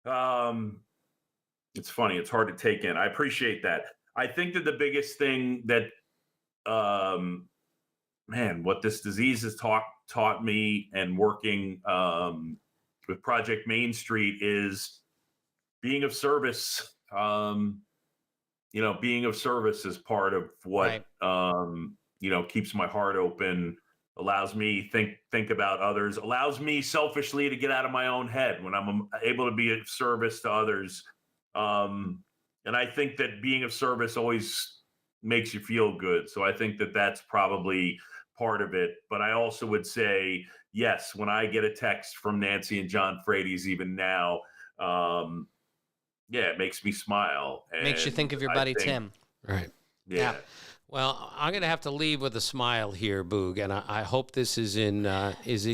It's funny. It's hard to take in. I appreciate that. I think that the biggest thing that, um, man, what this disease has taught me and working with Project Main Street is being of service. Being of service is part of what Right. keeps my heart open, allows me think about others, allows me selfishly to get out of my own head when I'm able to be of service to others. And I think that being of service always makes you feel good. So I think that that's probably part of it. But I also would say, yes, when I get a text from Nancy and John Frady's, even now, um, yeah, it makes me smile. Makes you think And of your I buddy think, Tim. Right. yeah. Well, I'm going to have to leave with a smile here, Boog, and I hope this is in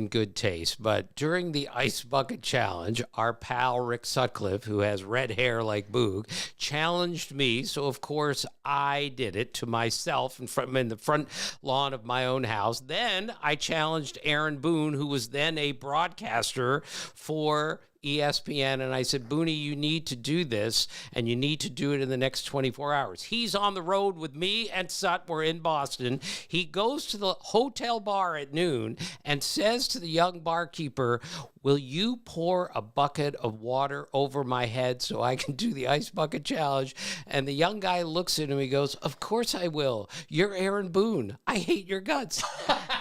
good taste. But during the Ice Bucket Challenge, our pal Rick Sutcliffe, who has red hair like Boog, challenged me. So of course I did it to myself in the front lawn of my own house. Then I challenged Aaron Boone, who was then a broadcaster for ESPN, and I said, Booney, you need to do this, and you need to do it in the next 24 hours. He's on the road with me and Sut. We're in Boston. He goes to the hotel bar at noon and says to the young barkeeper, will you pour a bucket of water over my head so I can do the Ice Bucket Challenge? And the young guy looks at him, he goes, of course I will. You're Aaron Boone. I hate your guts.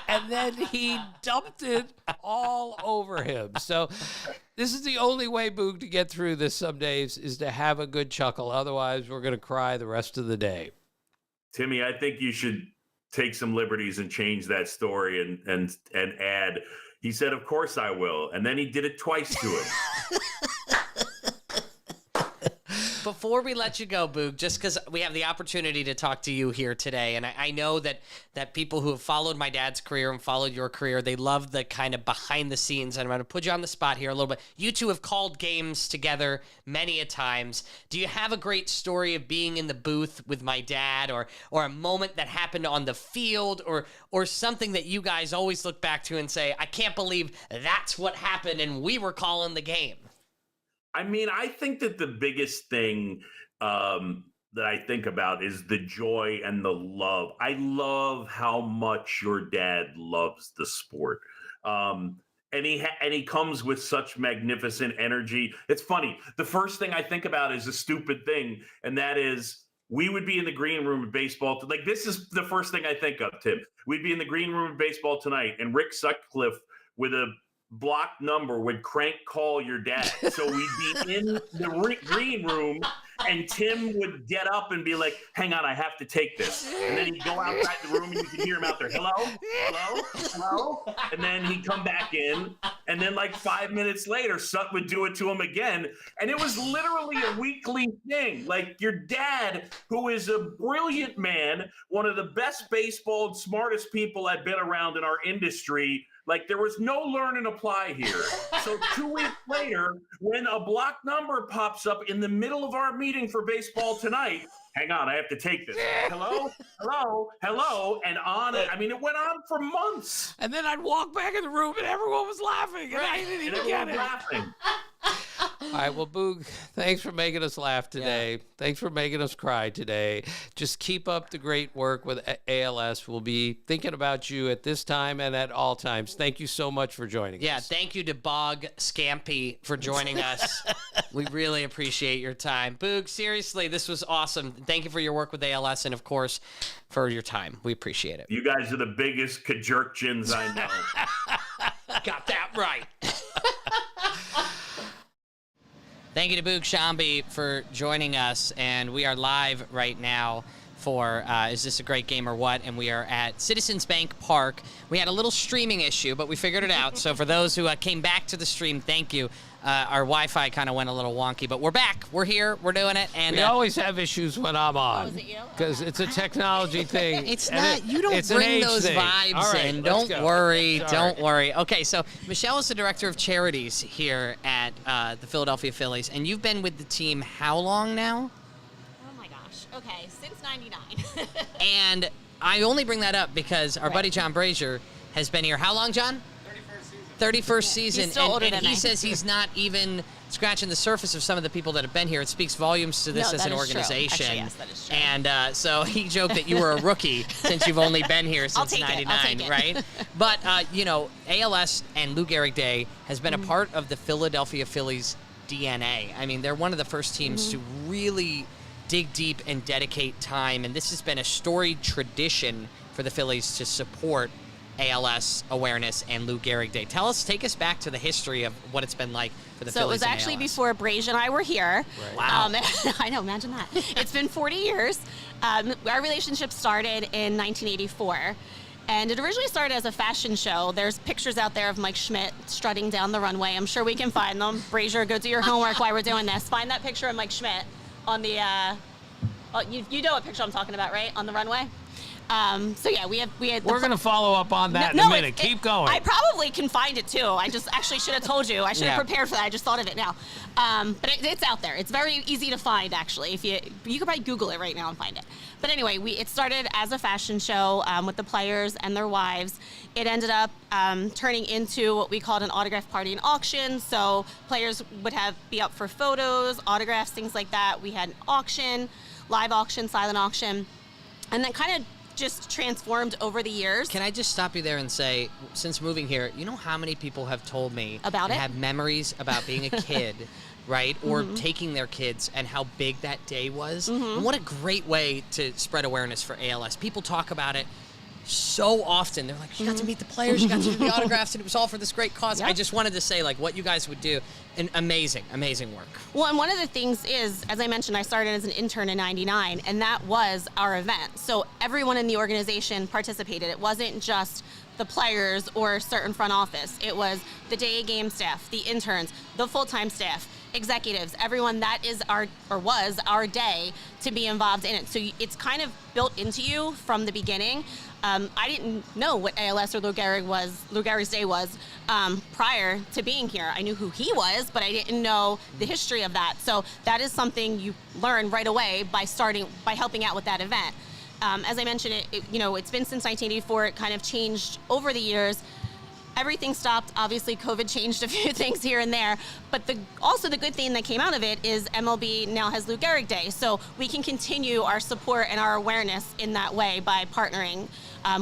And then he dumped it all over him. So this is the only way, Boog, to get through this some days is to have a good chuckle. Otherwise, we're going to cry the rest of the day. Timmy, I think you should take some liberties and change that story and add. He said, "Of course I will," and then he did it twice to him. Before we let you go, Boog, just because we have the opportunity to talk to you here today, and I know that people who have followed my dad's career and followed your career, they love the kind of behind the scenes, and I'm going to put you on the spot here a little bit. You two have called games together many a times. Do you have a great story of being in the booth with my dad, or a moment that happened on the field, or something that you guys always look back to and say, I can't believe that's what happened and we were calling the game? I mean, I think that the biggest thing that I think about is the joy and the love. I love how much your dad loves the sport. And he comes with such magnificent energy. It's funny. The first thing I think about is a stupid thing, and that is we would be in the green room of baseball. Like, this is the first thing I think of, Tim. We'd be in the green room of baseball tonight, and Rick Sutcliffe with a block number would crank call your dad. So we'd be in the green room, and Tim would get up and be like, hang on, I have to take this. And then he'd go outside the room and you could hear him out there, hello, hello, hello. And then he'd come back in. And then like 5 minutes later, Sut would do it to him again. And it was literally a weekly thing. Like, your dad, who is a brilliant man, one of the best baseball and smartest people I've been around in our industry, like, there was no learn and apply here. So 2 weeks later, when a block number pops up in the middle of our meeting for baseball tonight, hang on, I have to take this. Hello, hello, hello, and on. I mean, it went on for months. And then I'd walk back in the room and everyone was laughing, and I didn't even get it. Laughing. All right, well, Boog, thanks for making us laugh today. Yeah. Thanks for making us cry today. Just keep up the great work with ALS. We'll be thinking about you at this time and at all times. Thank you so much for joining us. Yeah, thank you to Bog Scampy for joining us. We really appreciate your time. Boog, seriously, this was awesome. Thank you for your work with ALS and, of course, for your time. We appreciate it. You guys are the biggest kajirkjins I know. Got that right. Thank you to Boog Shambi for joining us, and we are live right now for Is This a Great Game or What? And we are at Citizens Bank Park. We had a little streaming issue, but we figured it out. So for those who came back to the stream, thank you. Our Wi-Fi kind of went a little wonky, but we're back. We're here. We're doing it. And we always have issues when I'm on. Oh, is it you? Because it's a technology thing. It's not. You don't bring those vibes in. Don't worry. Don't worry. Okay, so Michelle is the director of charities here at the Philadelphia Phillies, and you've been with the team how long now? Oh my gosh. Okay, since '99. And I only bring that up because our buddy John Brazier has been here. How long, John? 31st season, He's still older and than he me. says he's not even scratching the surface of some of the people that have been here. It speaks volumes to this No, as that an is true. organization. Actually, yes, that is true. And so he joked that you were a rookie since you've only been here I'll since take it. '99, I'll take it. right? But ALS and Lou Gehrig Day has been a part of the Philadelphia Phillies DNA. I mean, they're one of the first teams to really dig deep and dedicate time, and this has been a storied tradition for the Phillies to support ALS awareness and Lou Gehrig Day. Take us back to the history of what it's been like for the So it Phillies was and actually ALS. before Brazier and I were here. Wow. I know, imagine that. It's been 40 years. Our relationship started in 1984. And it originally started as a fashion show. There's pictures out there of Mike Schmidt strutting down the runway. I'm sure we can find them. Brazier, go do your homework while we're doing this. Find that picture of Mike Schmidt on the, you know what picture I'm talking about, right? On the runway. So yeah, we had. We're going to follow up on that in a minute. Keep going. I probably can find it too. I just actually should have told you. I should have prepared for that. I just thought of it now. But it's out there. It's very easy to find actually. If you could probably Google it right now and find it. But anyway, it started as a fashion show with the players and their wives. It ended up turning into what we called an autograph party and auction. So players would be up for photos, autographs, things like that. We had an auction, live auction, silent auction, and then kind of just transformed over the years. Can I just stop you there and say, since moving here, you know how many people have told me About and it? have memories about being a kid, right? Or taking their kids and how big that day was. And what a great way to spread awareness for ALS. People talk about it so often. They're like, you got to meet the players, you got to do the autographs, and it was all for this great cause. Yep. I just wanted to say, like, what you guys would do. And amazing, amazing work. Well, and one of the things is, as I mentioned, I started as an intern in '99, and that was our event. So everyone in the organization participated. It wasn't just the players or certain front office. It was the day game staff, the interns, the full-time staff, executives, everyone. That is was our day to be involved in it. So it's kind of built into you from the beginning. I didn't know what ALS or Lou Gehrig's Day was prior to being here. I knew who he was, but I didn't know the history of that. So that is something you learn right away by helping out with that event. As I mentioned, it's been since 1984. It kind of changed over the years. Everything stopped. Obviously, COVID changed a few things here and there. But also the good thing that came out of it is MLB now has Lou Gehrig Day. So we can continue our support and our awareness in that way by partnering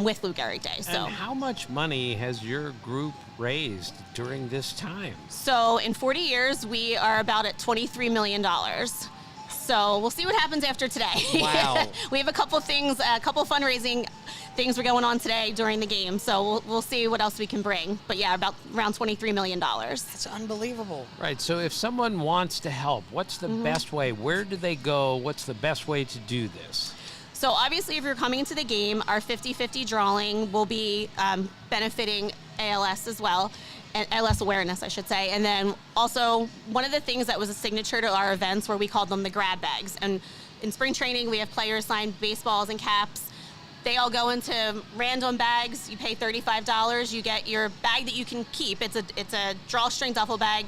with Lou Gehrig Day. So. And how much money has your group raised during this time? So in 40 years, we are about at $23 million. So we'll see what happens after today. Wow. We have a couple fundraising things we're going on today during the game. So we'll see what else we can bring. But yeah, about around $23 million. That's unbelievable. Right. So if someone wants to help, what's the best way? Where do they go? What's the best way to do this? So obviously, if you're coming into the game, our 50-50 drawing will be benefiting ALS as well, and ALS awareness, I should say. And then also, one of the things that was a signature to our events where we called them the grab bags. And in spring training, we have players sign baseballs and caps. They all go into random bags. You pay $35. You get your bag that you can keep. It's a drawstring duffel bag.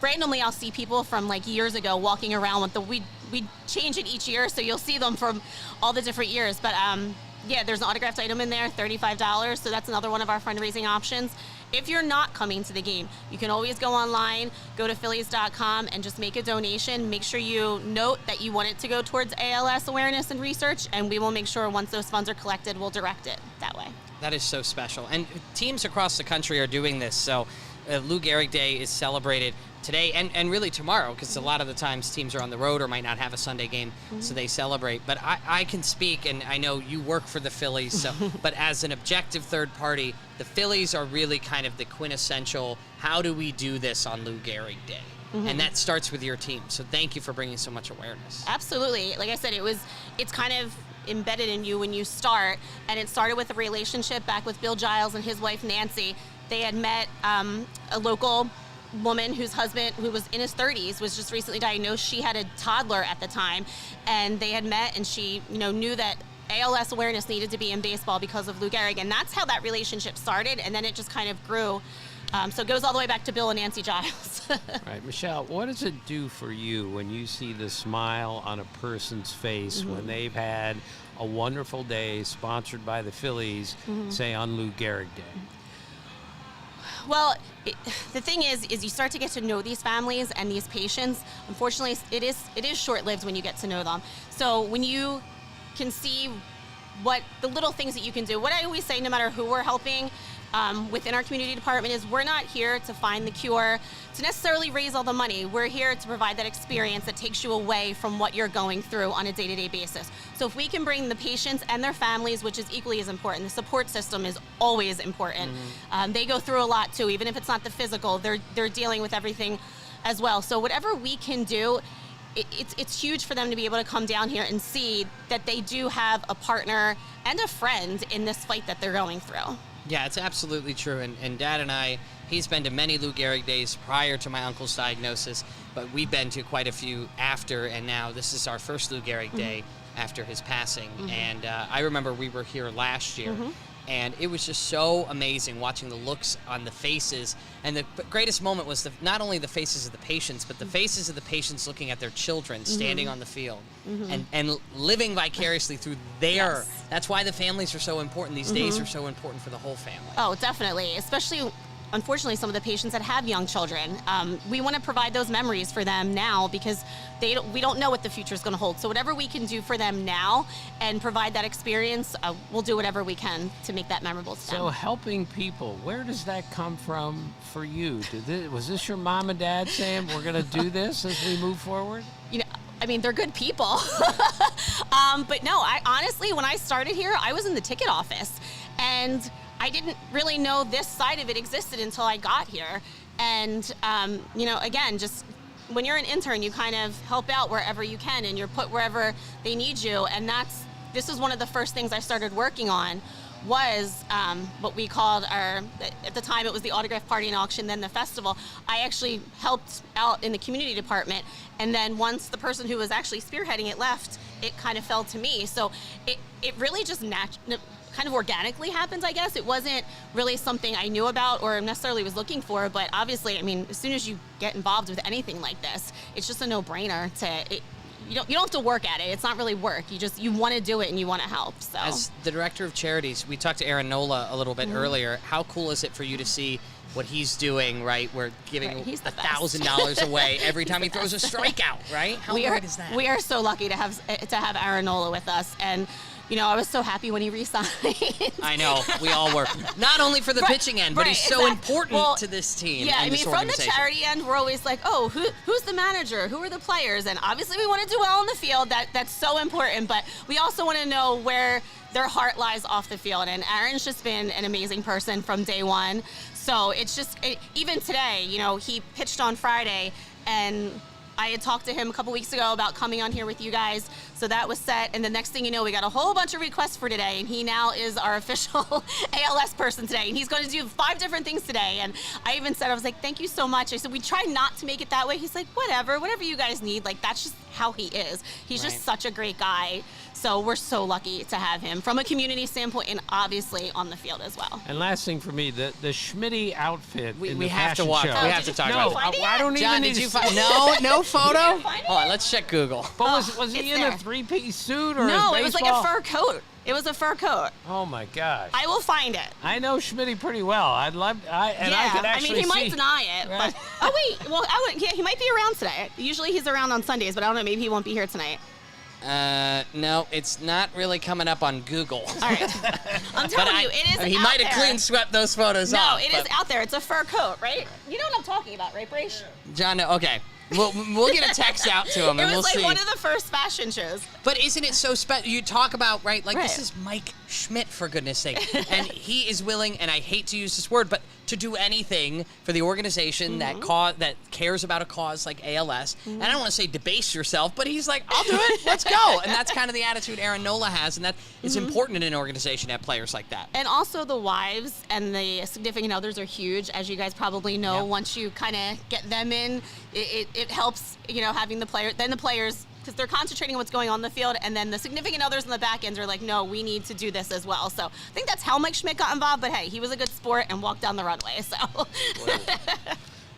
Randomly, I'll see people from like years ago walking around with we change it each year, so you'll see them from all the different years. But yeah, there's an autographed item in there, $35. So that's another one of our fundraising options. If you're not coming to the game, you can always go online, go to Phillies.com and just make a donation. Make sure you note that you want it to go towards ALS awareness and research, and we will make sure once those funds are collected, we'll direct it that way. That is so special. And teams across the country are doing this. So Lou Gehrig Day is celebrated today and really tomorrow, because a lot of the times teams are on the road or might not have a Sunday game, so they celebrate. But I can speak, and I know you work for the Phillies, so but as an objective third party, the Phillies are really kind of the quintessential, how do we do this on Lou Gehrig Day? And that starts with your team. So thank you for bringing so much awareness. Absolutely. Like I said, it's kind of embedded in you when you start, and it started with a relationship back with Bill Giles and his wife Nancy. They had met a local woman whose husband, who was in his 30s, was just recently diagnosed. She had a toddler at the time, and they had met, and she knew that ALS awareness needed to be in baseball because of Lou Gehrig, and that's how that relationship started, and then it just kind of grew. So it goes all the way back to Bill and Nancy Giles. Right. Michelle, what does it do for you when you see the smile on a person's face when they've had a wonderful day sponsored by the Phillies, say on Lou Gehrig Day? Well, the thing is you start to get to know these families and these patients. Unfortunately, it is short-lived when you get to know them. So when you can see what the little things that you can do, what I always say, no matter who we're helping within our community department, is we're not here to find the cure, to necessarily raise all the money. We're here to provide that experience that takes you away from what you're going through on a day-to-day basis. So if we can bring the patients and their families, which is equally as important, the support system is always important. They go through a lot too, even if it's not the physical, they're dealing with everything as well. So whatever we can do, it's huge for them to be able to come down here and see that they do have a partner and a friend in this fight that they're going through. Yeah, it's absolutely true. And Dad and I, he's been to many Lou Gehrig days prior to my uncle's diagnosis, but we've been to quite a few after, and now this is our first Lou Gehrig day after his passing. And I remember we were here last year, and it was just so amazing watching the looks on the faces. And the greatest moment was not only the faces of the patients, but the faces of the patients looking at their children standing on the field and living vicariously through their. Yes. That's why the families are so important. These days are so important for the whole family. Oh, definitely. Especially, unfortunately, some of the patients that have young children. We want to provide those memories for them now because we don't know what the future is going to hold. So whatever we can do for them now and provide that experience, we'll do whatever we can to make that memorable to them. So helping people, where does that come from for you? Was this your mom and dad saying, we're going to do this as we move forward? You know, I mean, they're good people. But no, I honestly, when I started here, I was in the ticket office, and I didn't really know this side of it existed until I got here. And, you know, again, just when you're an intern, you kind of help out wherever you can, and you're put wherever they need you. And this was one of the first things I started working on, was what we called at the time it was the autograph party and auction, then the festival. I actually helped out in the community department, and then once the person who was actually spearheading it left, it kind of fell to me. So it really just kind of organically happened, I guess. It wasn't really something I knew about or necessarily was looking for, but obviously, I mean, as soon as you get involved with anything like this, it's just a no-brainer you don't have to work at it. It's not really work. You want to do it and you want to help. So as the director of charities, we talked to Aaron Nola a little bit earlier. How cool is it for you to see what he's doing, right? We're giving $1,000 away every time he throws a strikeout, right? How great is that? We are so lucky to have Aaron Nola with us, and you know, I was so happy when he re-signed. I know, we all were. Not only for the pitching end, but he's so important to this team. Yeah, and I mean, from the charity end, we're always like, oh, who's the manager? Who are the players? And obviously we want to do well on the field. That's so important. But we also want to know where their heart lies off the field. And Aaron's just been an amazing person from day one. So it's just, even today, you know, he pitched on Friday, and I had talked to him a couple weeks ago about coming on here with you guys, so that was set. And the next thing you know, we got a whole bunch of requests for today, and he now is our official ALS person today. And he's going to do 5 different things today. And I even said, I was like, thank you so much. I said, we try not to make it that way. He's like, whatever you guys need. Like, that's just how he is. He's just such a great guy. So we're so lucky to have him from a community standpoint and obviously on the field as well. And last thing for me, the Schmitty outfit in we the have to fashion watch. show. We have to talk about it. I don't John, even did need you to find no photo? Hold on, let's check Google. But was he in there. a 3-piece suit or No, his it was like baseball? a fur coat. It was a fur coat. Oh my gosh. I will find it. I know Schmitty pretty well. I could actually I mean, he might see. deny it, but well, he might be around today. Usually he's around on Sundays, but I don't know, maybe he won't be here tonight. No, it's not really coming up on Google. All right. I'm telling you, it is he out might have there. clean swept those photos No, off. it is out there. It's a fur coat, right? You know what I'm talking about, right, Braish? John, no, okay. We'll get a text out to him, and we'll see. It was like one of the first fashion shows. But isn't it so special? You talk about, right, like this Right. is Mike Schmidt, for goodness sake. And he is willing, and I hate to use this word, but to do anything for the organization that cares about a cause like ALS. And I don't want to say debase yourself, but he's like, I'll do it. Let's go. And that's kind of the attitude Aaron Nola has, and that is important in an organization to have players like that. And also the wives and the significant others are huge, as you guys probably know. Yeah. Once you kind of get them in, it helps, you know, having the players, because they're concentrating on what's going on in the field, and then the significant others in the back ends are like, no, we need to do this as well. So I think that's how Mike Schmidt got involved, but hey, he was a good sport and walked down the runway, so.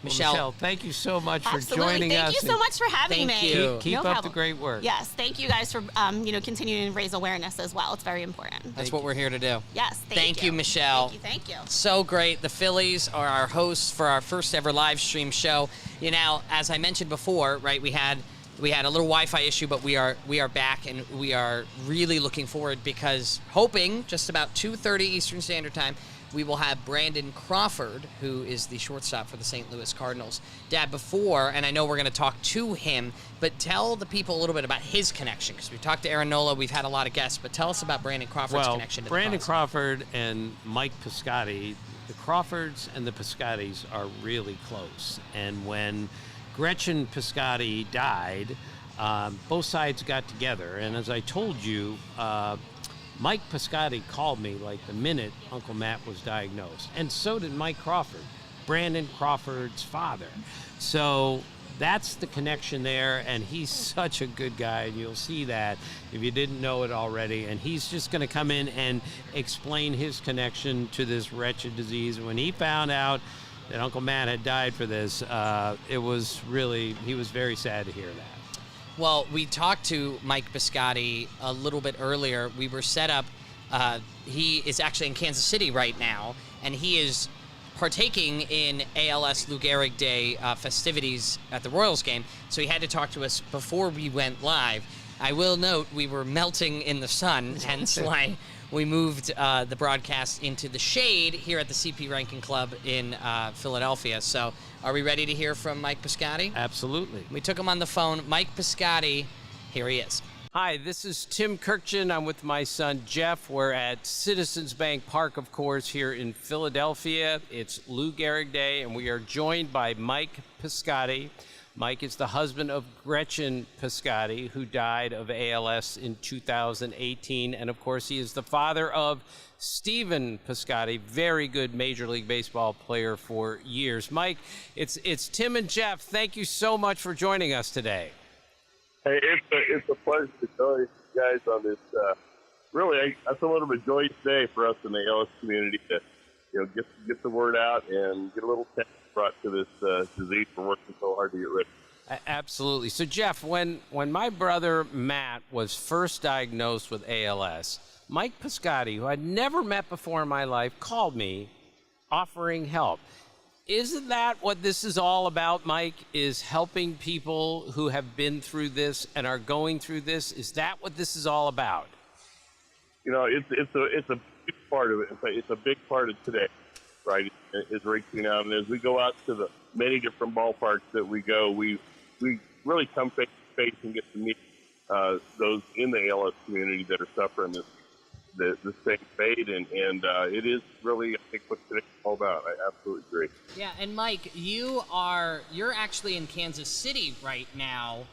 Michelle, thank you so much for Absolutely. joining us. Thank you so much for having Thank me. you. Keep No up the problem. great work. Yes, thank you guys for continuing to raise awareness as well. It's very important. that's what we're here to do. Yes, Thank you, Michelle. Thank you. So great. The Phillies are our hosts for our first ever live stream show. As I mentioned before, right, we had a little Wi-Fi issue, but we are back, and we are really looking forward because hoping just about 2:30 Eastern Standard Time, we will have Brandon Crawford, who is the shortstop for the St. Louis Cardinals. Dad, before, and I know we're going to talk to him, but tell the people a little bit about his connection, because we've talked to Aaron Nola, we've had a lot of guests, but tell us about Brandon Crawford's connection to the Brandon cause. Crawford and Mike Piscotti, the Crawfords and the Piscottis are really close. And when Gretchen Piscotti died, both sides got together. And as I told you, Mike Piscotti called me like the minute Uncle Matt was diagnosed. And so did Mike Crawford, Brandon Crawford's father. So that's the connection there, and he's such a good guy, and you'll see that if you didn't know it already. And he's just going to come in and explain his connection to this wretched disease. When he found out that Uncle Matt had died for this, he was very sad to hear that. Well, we talked to Mike Piscotti a little bit earlier. We were set up. He is actually in Kansas City right now, and he is partaking in ALS Lou Gehrig Day festivities at the Royals game. So he had to talk to us before we went live. I will note we were melting in the sun, hence why we moved the broadcast into the shade here at the CP Rankin Club in Philadelphia. So are we ready to hear from Mike Piscotti? Absolutely. We took him on the phone. Mike Piscotti, here he is. Hi, this is Tim Kirkchin. I'm with my son, Jeff. We're at Citizens Bank Park, of course, here in Philadelphia. It's Lou Gehrig Day, and we are joined by Mike Piscotti. Mike is the husband of Gretchen Piscotti, who died of ALS in 2018. And, of course, he is the father of Stephen Piscotti, very good Major League Baseball player for years. Mike, it's Tim and Jeff. Thank you so much for joining us today. Hey, it's a pleasure to join you guys on this. Really, that's a little bit of a joyous day for us in the ALS community to, get the word out and get a little attention brought to this disease we're working so hard to get rid of. Absolutely. So, Jeff, when my brother Matt was first diagnosed with ALS, Mike Piscotti, who I'd never met before in my life, called me offering help. Isn't that what this is all about, Mike, is helping people who have been through this and are going through this? Is that what this is all about? It's a big part of it. It's a big part of today, right, is reaching out. And as we go out to the many different ballparks that we go, we really come face to face and get to meet those in the ALS community that are suffering the same fate, and it is really, I think, what today's all about. I absolutely agree. Yeah, and Mike, you're actually in Kansas City right now,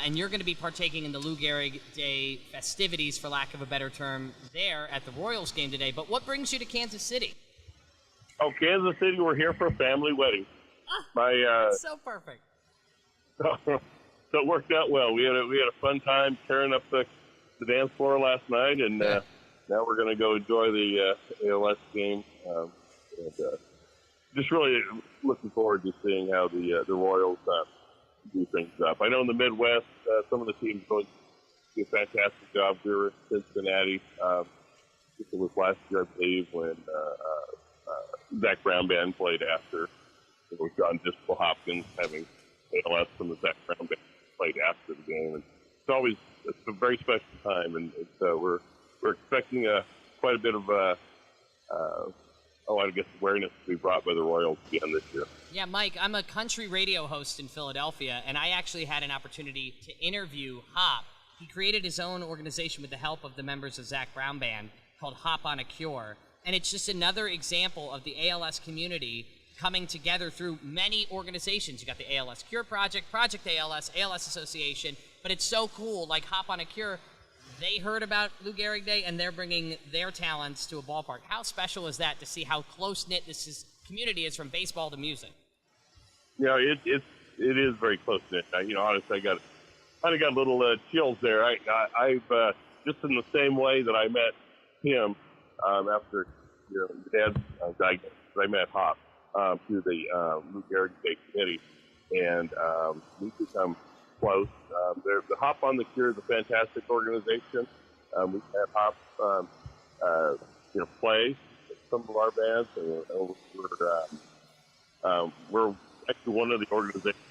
and you're going to be partaking in the Lou Gehrig Day festivities, for lack of a better term, there at the Royals game today. But what brings you to Kansas City? Oh, Kansas City, we're here for a family wedding. That's so perfect. So it worked out well. We had a fun time tearing up the dance floor last night, and now we're going to go enjoy the ALS game. Just really looking forward to seeing how the Royals do things up. I know in the Midwest, some of the teams do a fantastic job. We were in Cincinnati. It was last year, I believe, when Zach Brown Band played after. It was John Disco Hopkins having ALS from the Zach Brown Band played after the game. And it's a very special time, and we're expecting quite a bit of awareness to be brought by the Royals again this year. Yeah, Mike, I'm a country radio host in Philadelphia, and I actually had an opportunity to interview Hop. He created his own organization with the help of the members of Zach Brown Band called Hop on a Cure, and it's just another example of the ALS community coming together through many organizations. You got the ALS Cure Project, Project ALS, ALS Association, but it's so cool, like Hop on a Cure. They heard about Lou Gehrig Day, and they're bringing their talents to a ballpark. How special is that to see how close-knit this community is, from baseball to music? It is very close-knit. Honestly, I got a little chills there. I've just in the same way that I met him after Dad diagnosed, I met Hop. to the Lou Gehrig Day Committee, and we've become close. The Hop on the Cure is a fantastic organization. We've had Hop, play some of our bands, and we're actually one of the organizations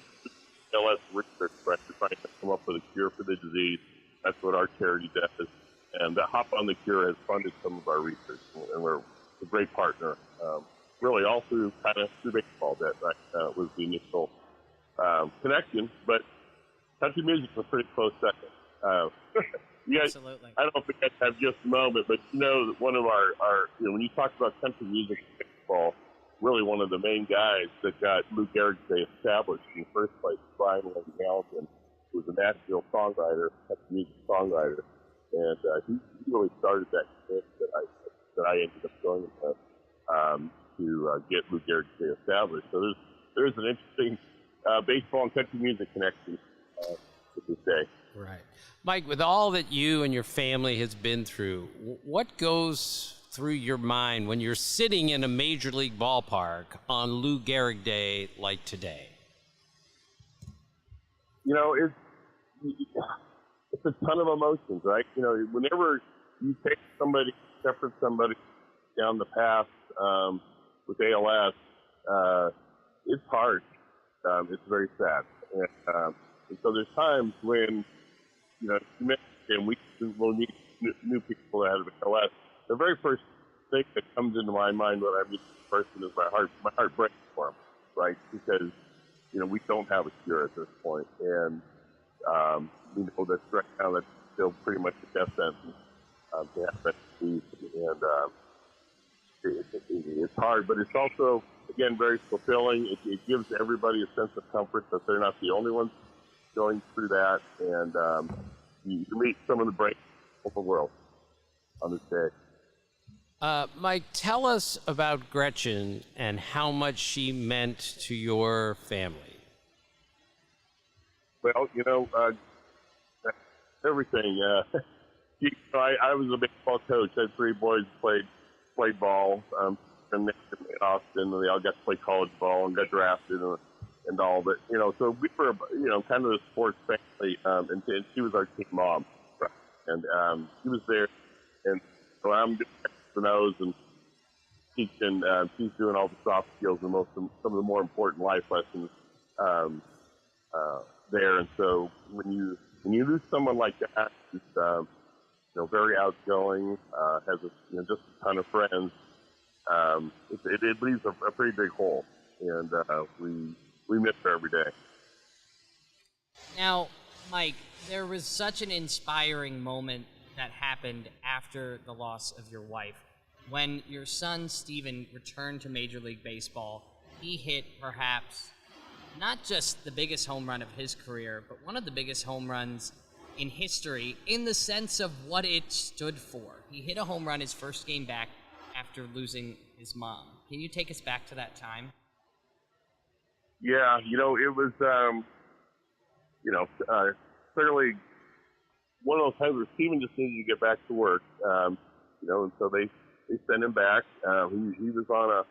LS research practice trying to come up with a cure for the disease. That's what our charity does. And Hop on the Cure has funded some of our research, and we're a great partner. Really, all through baseball. That was the initial connection. But country music was a pretty close second. You guys, Absolutely. I don't know if you guys have just a moment, but that one of our when you talk about country music and baseball, really one of the main guys that got Lou Gehrig Day established in the first place, Brian Hamilton, who was a Nashville songwriter, country music songwriter, and he really started that that I ended up going with to get Lou Gehrig Day established. So there's an interesting baseball and country music connection to this day. Right. Mike, with all that you and your family has been through, what goes through your mind when you're sitting in a major league ballpark on Lou Gehrig Day like today? It's a ton of emotions, right? Whenever you take shepherd somebody down the path with ALS, it's hard. It's very sad. And so there's times when, and we will need new people that have ALS. The very first thing that comes into my mind when I meet this person is my heart breaks for him, right? Because, we don't have a cure at this point. And, that's right now that's still pretty much a death sentence to have that disease. And it's hard, but it's also, again, very fulfilling. It gives everybody a sense of comfort that they're not the only ones going through that. And you meet some of the brightest of the world on this day. Mike, tell us about Gretchen and how much she meant to your family. Well, everything. I was a baseball coach. I had 3 boys played ball in Austin, and they all got to play college ball and got drafted and all. But so we were kind of a sports family, and she was our team mom, right? And she was there, and so I'm doing the nose and teaching. She's doing all the soft skills and some of the more important life lessons there. And so when you lose someone like that, who's very outgoing, has just a ton of friends, it leaves a pretty big hole, and we miss her every day. Now, Mike, there was such an inspiring moment that happened after the loss of your wife. When your son, Steven, returned to Major League Baseball, he hit perhaps not just the biggest home run of his career, but one of the biggest home runs in history in the sense of what it stood for. He hit a home run his first game back after losing his mom. Can you take us back to that time? Yeah, it was, clearly one of those times where Steven just needed to get back to work, and so they sent him back. He was on a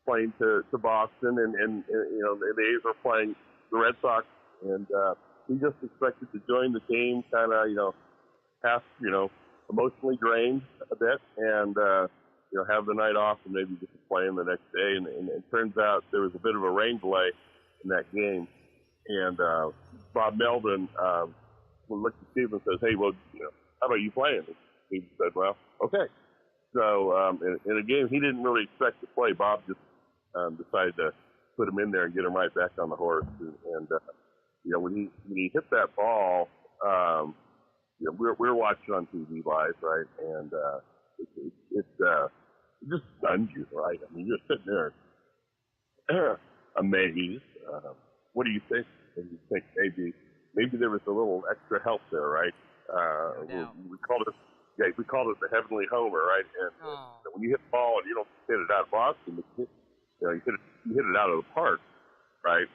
plane to Boston, and the A's were playing the Red Sox, and he just expected to join the team, kind of, half, emotionally drained a bit, and have the night off and maybe just play him the next day. And it turns out there was a bit of a rain delay in that game, and Bob Melvin looked at Steve and says, "Hey, well, how about you playing?" And he said, "Well, okay." So in a game he didn't really expect to play, Bob just decided to put him in there and get him right back on the horse. And when he hit that ball, we're watching on TV live, right? And it just stuns you, right? I mean, you're sitting there amazed. What do you think? And you think maybe there was a little extra help there, right? We called it the heavenly homer, right? And when you hit the ball and you don't hit it out of Boston, you hit it out of the park, right?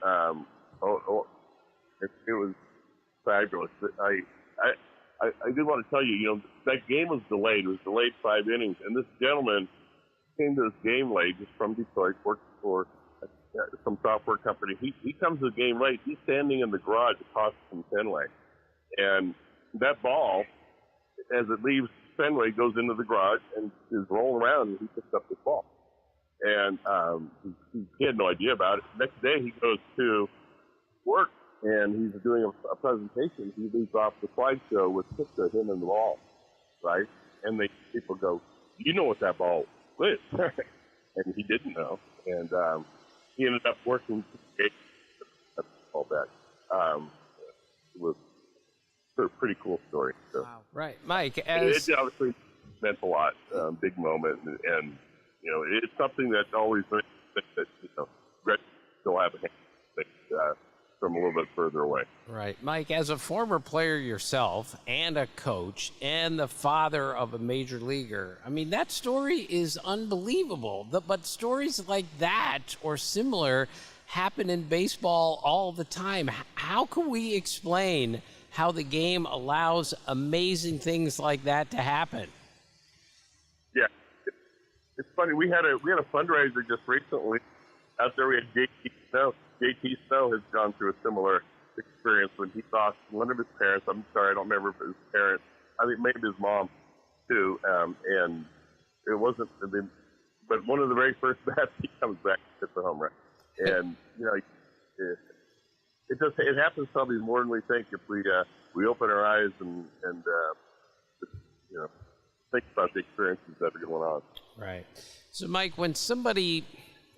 It was fabulous. I did want to tell you, that game was delayed. It was delayed 5 innings, and this gentleman came to this game late, just from Detroit, worked for some software company. He comes to the game late. He's standing in the garage across from Fenway, and that ball, as it leaves Fenway, goes into the garage and is rolling around, and he picks up the ball. And he had no idea about it. Next day, he goes to work, and he's doing a presentation. He leaves off the slideshow with a picture of him and the ball, right? And people go, "You know what that ball is?" And he didn't know. And he ended up working all that. It was a pretty cool story. So. Wow. Right, Mike. It obviously meant a lot, big moment, and it's something that always that Greg still have a hand from a little bit further away. Right, Mike. As a former player yourself, and a coach, and the father of a major leaguer, I mean, that story is unbelievable. But stories like that or similar happen in baseball all the time. How can we explain how the game allows amazing things like that to happen? Yeah, it's funny. We had a fundraiser just recently out there. We had JT Snow. JT Snow has gone through a similar experience when he lost one of his parents. I'm sorry, I don't remember if it was his parents. I think maybe his mom too. And it wasn't. But one of the very first bats, he comes back and hits a home run. And it happens probably more than we think if we open our eyes and think about the experiences that are going on. Right. So, Mike, when somebody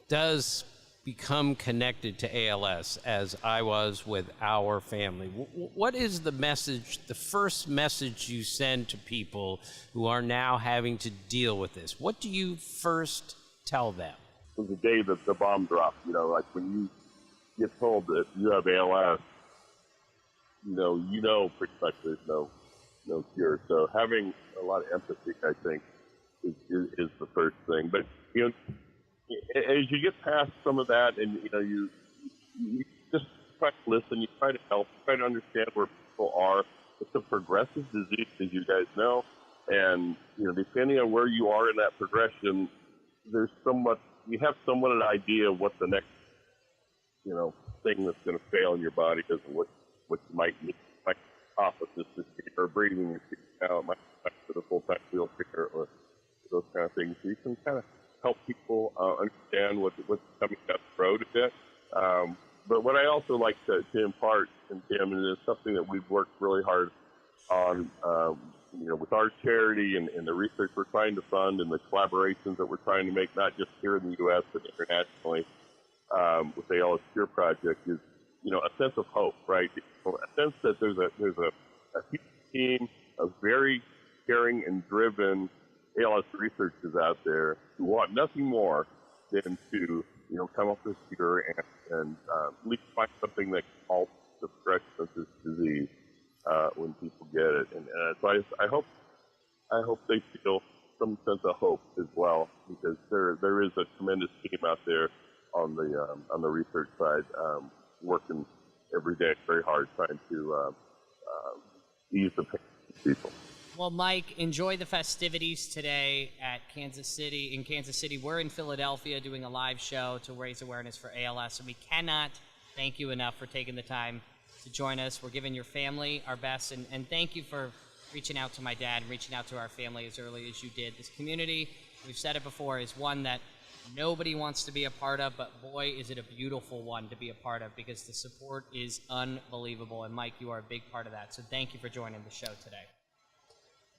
does become connected to ALS, as I was with our family, what is the message, the first message you send to people who are now having to deal with this? What do you first tell them? It was the day that the bomb dropped, like when you get told that you have ALS, pretty much there's no cure. So having a lot of empathy, I think, is the first thing. But as you get past some of that, and you just try to listen, you try to help, try to understand where people are. It's a progressive disease, as you guys know, and depending on where you are in that progression, you have somewhat an idea of what the next thing that's going to fail in your body is, and what you might need, like cough assistance or breathing out, might for the full-time wheelchair or those kind of things. So you can kind of help people understand what's coming down the road a bit. But what I also like to impart, and Tim, and it's something that we've worked really hard on, with our charity and the research we're trying to fund and the collaborations that we're trying to make, not just here in the U.S. but internationally, with the ALS Cure Project, is a sense of hope, right? A sense that there's a huge team of very caring and driven ALS researchers out there who want nothing more than to come up with a cure and at least find something that can halt the progression of this disease when people get it. And so I hope they feel some sense of hope as well, because there is a tremendous team out there on the research side, working every day very hard trying to ease the pain of people. Well, Mike, enjoy the festivities today in Kansas City. We're in Philadelphia doing a live show to raise awareness for ALS, and we cannot thank you enough for taking the time to join us. We're giving your family our best, and thank you for reaching out to my dad and reaching out to our family as early as you did. This community, we've said it before, is one that nobody wants to be a part of, but boy, is it a beautiful one to be a part of, because the support is unbelievable. And Mike, you are a big part of that. So thank you for joining the show today.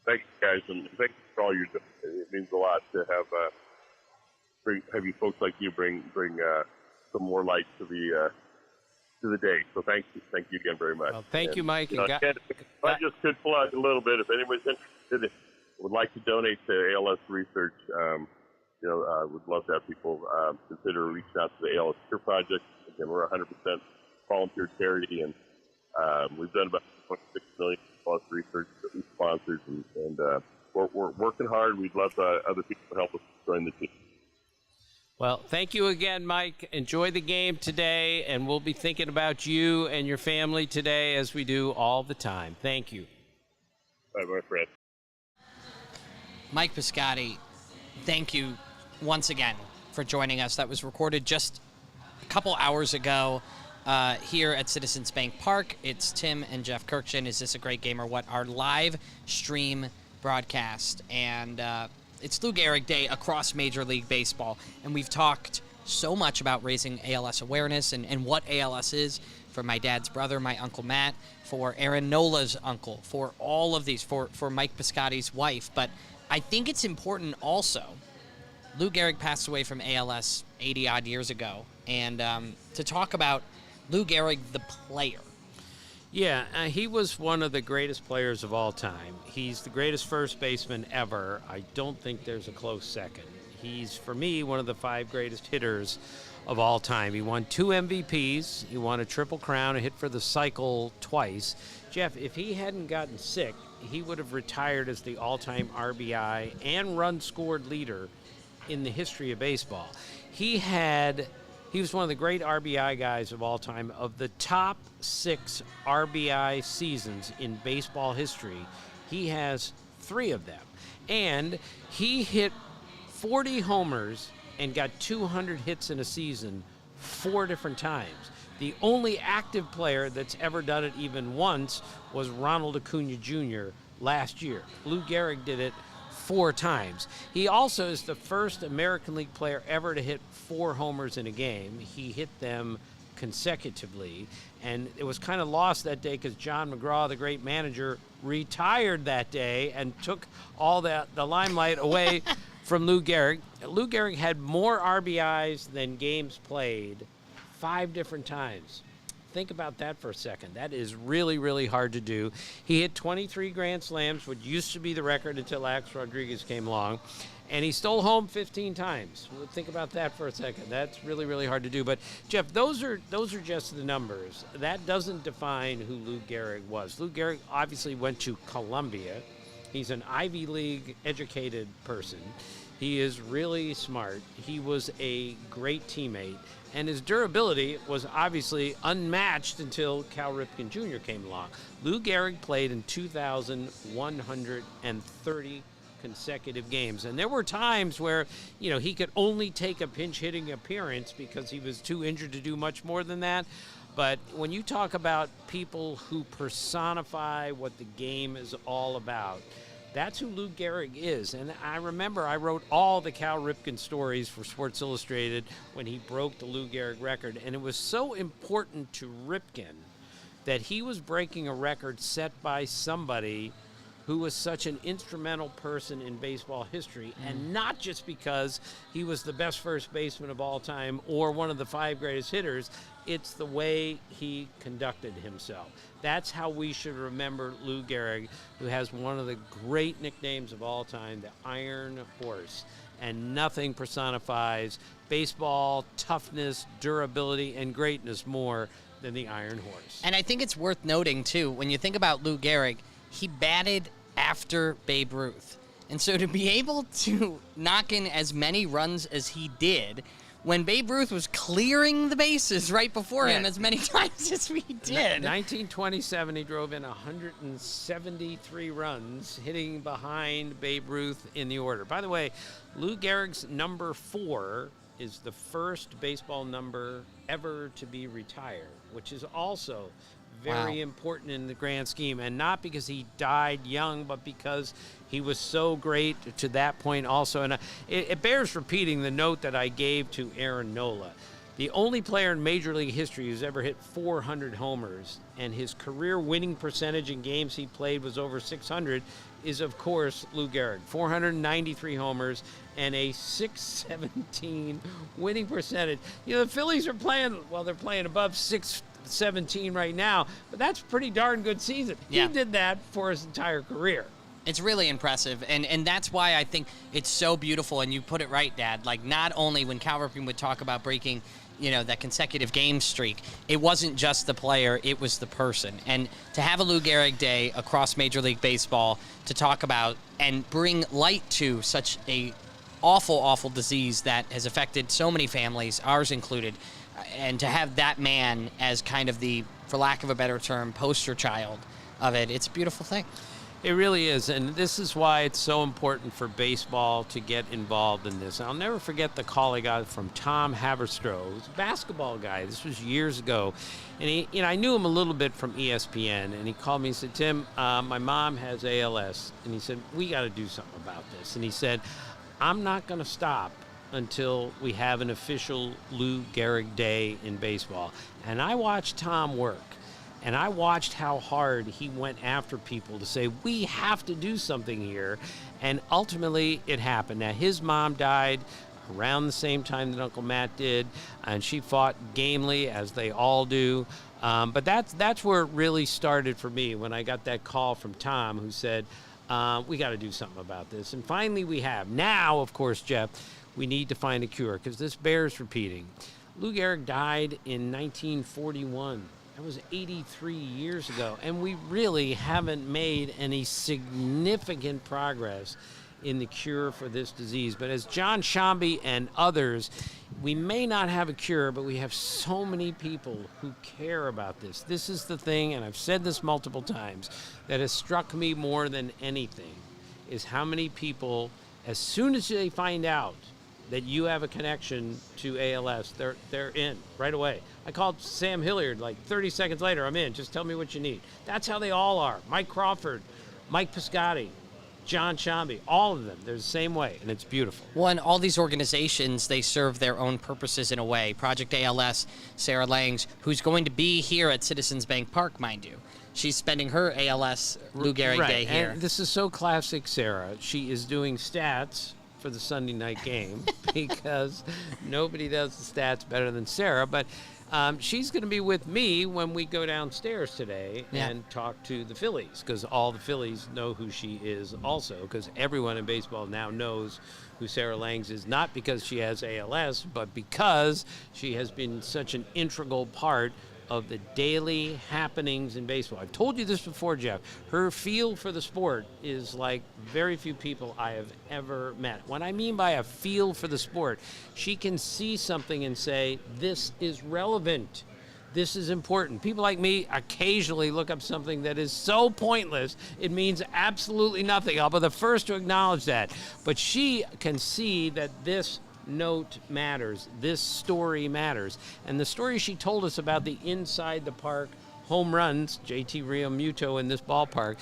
Thank you, guys, and thank you for all you're doing. It means a lot to have you folks like you bring some more light to the day. So thank you again very much. Well, thank you, Mike. I just could plug a little bit. If anybody's interested, would like to donate to ALS research, I would love to have people consider reaching out to the ALS Cure Project. Again, we're 100% volunteer charity, and we've done about $26 million plus research that we sponsored, and we're working hard. We'd love other people to help us join the team. Well, thank you again, Mike. Enjoy the game today, and we'll be thinking about you and your family today, as we do all the time. Thank you. Bye, my friend. Mike Piscotti, thank you once again for joining us. That was recorded just a couple hours ago here at Citizens Bank Park. It's Tim and Jeff Kirkchin. Is This a Great Game or What? Our live stream broadcast. And it's Lou Gehrig Day across Major League Baseball. And we've talked so much about raising ALS awareness and what ALS is for my dad's brother, my Uncle Matt, for Aaron Nola's uncle, for all of these, for Mike Piscotty's wife. But I think it's important also, Lou Gehrig passed away from ALS 80-odd years ago, and to talk about Lou Gehrig, the player. Yeah, he was one of the greatest players of all time. He's the greatest first baseman ever. I don't think there's a close second. He's, for me, one of the 5 greatest hitters of all time. He won 2 MVPs. He won a Triple Crown, a hit for the cycle twice. Jeff, if he hadn't gotten sick, he would have retired as the all-time RBI and run scored leader in the history of baseball. He was one of the great RBI guys of all time. Of the top 6 RBI seasons in baseball history, he has 3 of them. And he hit 40 homers and got 200 hits in a season 4 different times. The only active player that's ever done it even once was Ronald Acuna Jr. last year. Lou Gehrig did it 4 times. He also is the first American League player ever to hit 4 homers in a game. He hit them consecutively, and it was kind of lost that day because John McGraw, the great manager, retired that day and took all the limelight away from Lou Gehrig. Lou Gehrig had more RBIs than games played 5 different times. Think about that for a second. That is really, really hard to do. He hit 23 grand slams, which used to be the record until Alex Rodriguez came along. And he stole home 15 times. Think about that for a second. That's really, really hard to do. But, Jeff, those are just the numbers. That doesn't define who Lou Gehrig was. Lou Gehrig obviously went to Columbia. He's an Ivy League educated person. He is really smart. He was a great teammate. And his durability was obviously unmatched until Cal Ripken Jr. came along. Lou Gehrig played in 2,130 consecutive games. And there were times where, he could only take a pinch hitting appearance because he was too injured to do much more than that. But when you talk about people who personify what the game is all about, that's who Lou Gehrig is. And I remember I wrote all the Cal Ripken stories for Sports Illustrated when he broke the Lou Gehrig record. And it was so important to Ripken that he was breaking a record set by somebody who was such an instrumental person in baseball history, and not just because he was the best first baseman of all time or one of the 5 greatest hitters. It's the way he conducted himself. That's how we should remember Lou Gehrig, who has one of the great nicknames of all time, the Iron Horse. And nothing personifies baseball, toughness, durability, and greatness more than the Iron Horse. And I think it's worth noting, too, when you think about Lou Gehrig, he batted after Babe Ruth. And so to be able to knock in as many runs as he did when Babe Ruth was clearing the bases right before him as many times as we did. 1927, he drove in 173 runs, hitting behind Babe Ruth in the order. By the way, Lou Gehrig's number 4 is the first baseball number ever to be retired, which is also very important in the grand scheme, and not because he died young, but because he was so great to that point also. And it bears repeating the note that I gave to Aaron Nola. The only player in Major League history who's ever hit 400 homers, and his career winning percentage in games he played was over 600, is, of course, Lou Gehrig. 493 homers and a .617 winning percentage. The Phillies are playing, they're playing above .617 right now, but that's a pretty darn good season. Yeah. He did that for his entire career. It's really impressive, and that's why I think it's so beautiful, and you put it right, Dad. Like, not only when Cal Ripken would talk about breaking, that consecutive game streak, it wasn't just the player, it was the person. And to have a Lou Gehrig Day across Major League Baseball to talk about and bring light to such a awful, awful disease that has affected so many families, ours included, and to have that man as kind of the, for lack of a better term, poster child of it, it's a beautiful thing. It really is, and this is why it's so important for baseball to get involved in this. I'll never forget the call I got from Tom Haberstroh, who's a basketball guy. This was years ago, and he, I knew him a little bit from ESPN, and he called me and said, Tim, my mom has ALS, and he said, we got to do something about this. And he said, I'm not going to stop until we have an official Lou Gehrig Day in baseball. And I watched Tom work. And I watched how hard he went after people to say, we have to do something here. And ultimately, it happened. Now, his mom died around the same time that Uncle Matt did, and she fought gamely, as they all do. But that's where it really started for me, when I got that call from Tom, who said, we got to do something about this. And finally, we have. Now, of course, Jeff, we need to find a cure, because this bears repeating. Lou Gehrig died in 1941. That was 83 years ago, and we really haven't made any significant progress in the cure for this disease. But as John Shambi and others, we may not have a cure, but we have so many people who care about this. This is the thing, and I've said this multiple times, that has struck me more than anything, is how many people, as soon as they find out that you have a connection to ALS, they're in right away. I called Sam Hilliard like 30 seconds later, I'm in, just tell me what you need. That's how they all are. Mike Crawford, Mike Piscotti, John Shambi, all of them, they're the same way, and it's beautiful. One, all these organizations, they serve their own purposes in a way. Project ALS, Sarah Langs, who's going to be here at Citizens Bank Park, mind you. She's spending her ALS Lou Gehrig Day here. And this is so classic Sarah. She is doing stats for the Sunday night game because nobody does the stats better than Sarah. But she's going to be with me when we go downstairs today and talk to the Phillies, because all the Phillies know who she is also, because everyone in baseball now knows who Sarah Langs is, not because she has ALS, but because she has been such an integral part of the daily happenings in baseball. I've told you this before, Jeff. Her feel for the sport is like very few people I have ever met. What I mean by a feel for the sport, she can see something and say, this is relevant. This is important. People like me occasionally look up something that is so pointless, it means absolutely nothing. I'll be the first to acknowledge that. But she can see that this note matters. This story matters. And the story she told us about the inside the park home runs, JT Realmuto in this ballpark,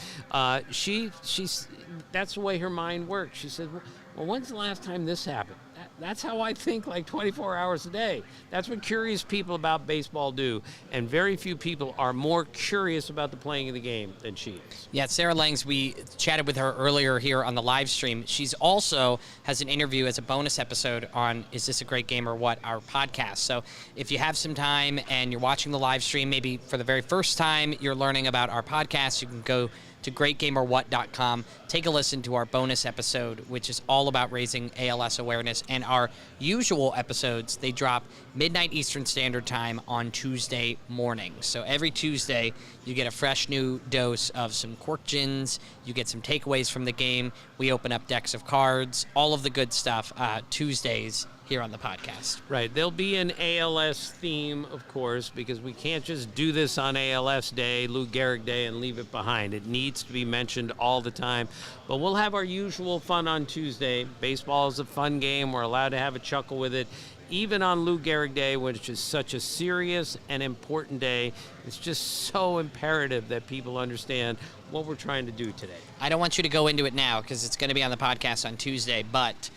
she's that's the way her mind works. She said, well, when's the last time this happened? That's how I think, like 24 hours a day. That's what curious people about baseball do. And very few people are more curious about the playing of the game than she is. Yeah, Sarah Langs, we chatted with her earlier here on the live stream. She's also has an interview as a bonus episode on Is This a Great Game or What, our podcast. So if you have some time and you're watching the live stream, maybe for the very first time you're learning about our podcast, you can go to greatgameorwhat.com. Take a listen to our bonus episode, which is all about raising ALS awareness. And our usual episodes, they drop midnight Eastern Standard Time on Tuesday morning. So every Tuesday, you get a fresh new dose of some cork gins. You get some takeaways from the game. We open up decks of cards, all of the good stuff Tuesdays here on the podcast. Right. There'll be an ALS theme, of course, because we can't just do this on ALS Day, Lou Gehrig Day, and leave it behind. It needs to be mentioned all the time. But we'll have our usual fun on Tuesday. Baseball is a fun game. We're allowed to have a chuckle with it. Even on Lou Gehrig Day, which is such a serious and important day, it's just so imperative that people understand what we're trying to do today. I don't want you to go into it now because it's going to be on the podcast on Tuesday, but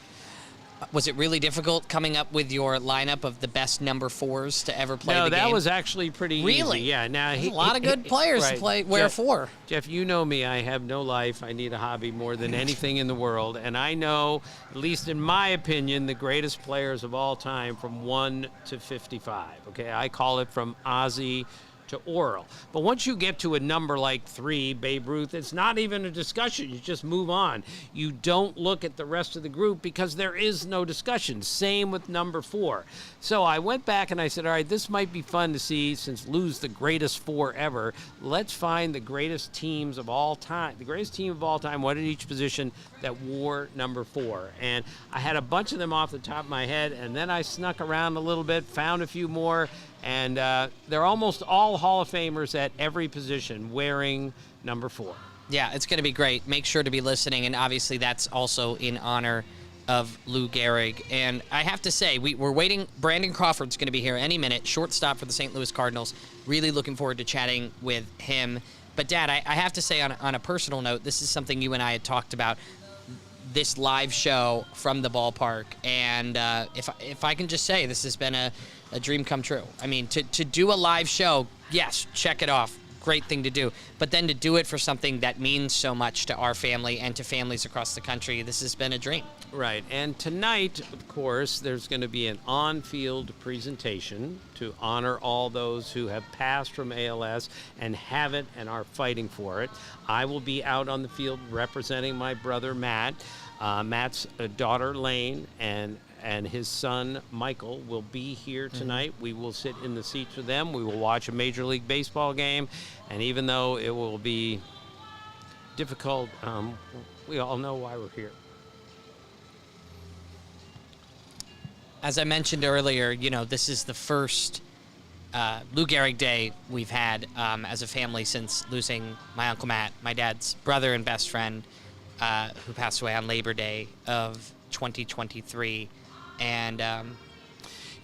was it really difficult coming up with your lineup of the best number 4s to ever play the game? No, that was actually pretty really easy. Yeah, now a lot of good players to play wear 4. Jeff, you know me. I have no life. I need a hobby more than anything in the world. And I know, at least in my opinion, the greatest players of all time from 1 to 55. Okay, I call it from Ozzie to Oral. But once you get to a number like 3, Babe Ruth, it's not even a discussion. You just move on. You don't look at the rest of the group because there is no discussion. Same with number 4. So I went back and I said, all right, this might be fun to see since Lou's the greatest 4 ever. Let's find the greatest teams of all time. The greatest team of all time, one at each position, that wore number 4. And I had a bunch of them off the top of my head, and then I snuck around a little bit, found a few more, and they're almost all Hall of Famers at every position wearing number 4. Yeah, it's going to be great. Make sure to be listening, and obviously that's also in honor of Lou Gehrig. And I have to say, we're waiting. Brandon Crawford's going to be here any minute, shortstop for the St. Louis Cardinals. Really looking forward to chatting with him. But, Dad, I have to say on a personal note, this is something you and I had talked about, this live show from the ballpark. And if I can just say, this has been a dream come true. I mean, to do a live show, yes, check it off. Great thing to do. But then to do it for something that means so much to our family and to families across the country, this has been a dream. Right. And tonight, of course, there's going to be an on-field presentation to honor all those who have passed from ALS and have it and are fighting for it. I will be out on the field representing my brother, Matt. Matt's daughter, Lane, and his son, Michael, will be here tonight. We will sit in the seats with them. We will watch a Major League Baseball game. And even though it will be difficult, we all know why we're here. As I mentioned earlier, this is the first Lou Gehrig Day we've had as a family since losing my Uncle Matt, my dad's brother and best friend, who passed away on Labor Day of 2023. And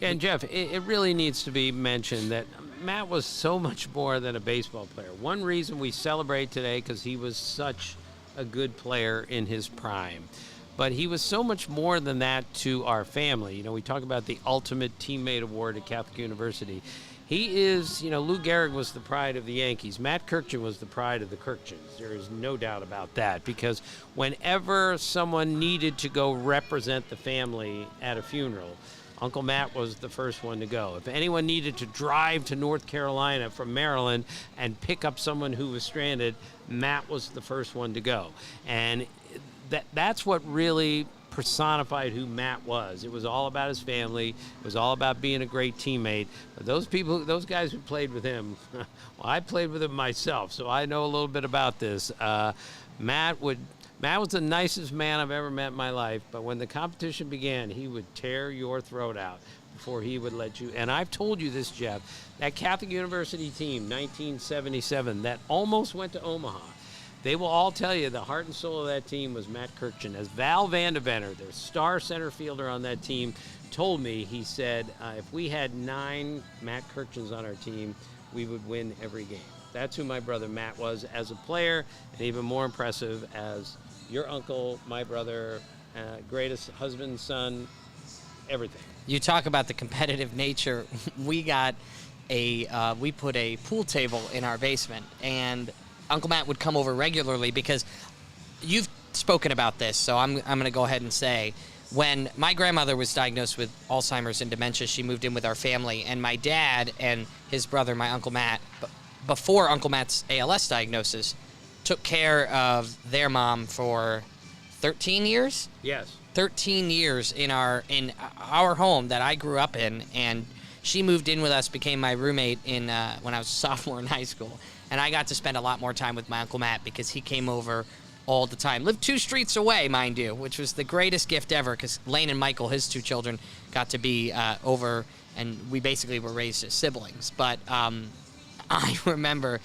and Jeff, it really needs to be mentioned that Matt was so much more than a baseball player. One reason we celebrate today, because he was such a good player in his prime. But he was so much more than that to our family. We talk about the Ultimate Teammate Award at Catholic University. He is, Lou Gehrig was the pride of the Yankees. Matt Kirkjian was the pride of the Kirkjians. There is no doubt about that, because whenever someone needed to go represent the family at a funeral, Uncle Matt was the first one to go. If anyone needed to drive to North Carolina from Maryland and pick up someone who was stranded, Matt was the first one to go. And that's what really personified who Matt was. It was all about his family. It was all about being a great teammate. But those guys who played with him, well, I played with him myself, so I know a little bit about this. Matt was the nicest man I've ever met in my life, but when the competition began, he would tear your throat out before he would let you. And I've told you this, Jeff, that Catholic University team, 1977, that almost went to Omaha, they will all tell you the heart and soul of that team was Matt Kirkjian. As Val Vandeventer, their star center fielder on that team, told me, he said, if we had 9 Matt Kirkjians on our team, we would win every game. That's who my brother Matt was as a player, and even more impressive as your uncle, my brother, greatest husband, son, everything. You talk about the competitive nature. We put a pool table in our basement, and Uncle Matt would come over regularly because you've spoken about this, so I'm going to go ahead and say, when my grandmother was diagnosed with Alzheimer's and dementia, she moved in with our family, and my dad and his brother, my Uncle Matt, before Uncle Matt's ALS diagnosis, took care of their mom for 13 years? Yes. 13 years in our home that I grew up in, and she moved in with us, became my roommate when I was a sophomore in high school. And I got to spend a lot more time with my Uncle Matt because he came over all the time. Lived 2 streets away, mind you, which was the greatest gift ever, because Lane and Michael, his 2 children, got to be over, and we basically were raised as siblings. But I remember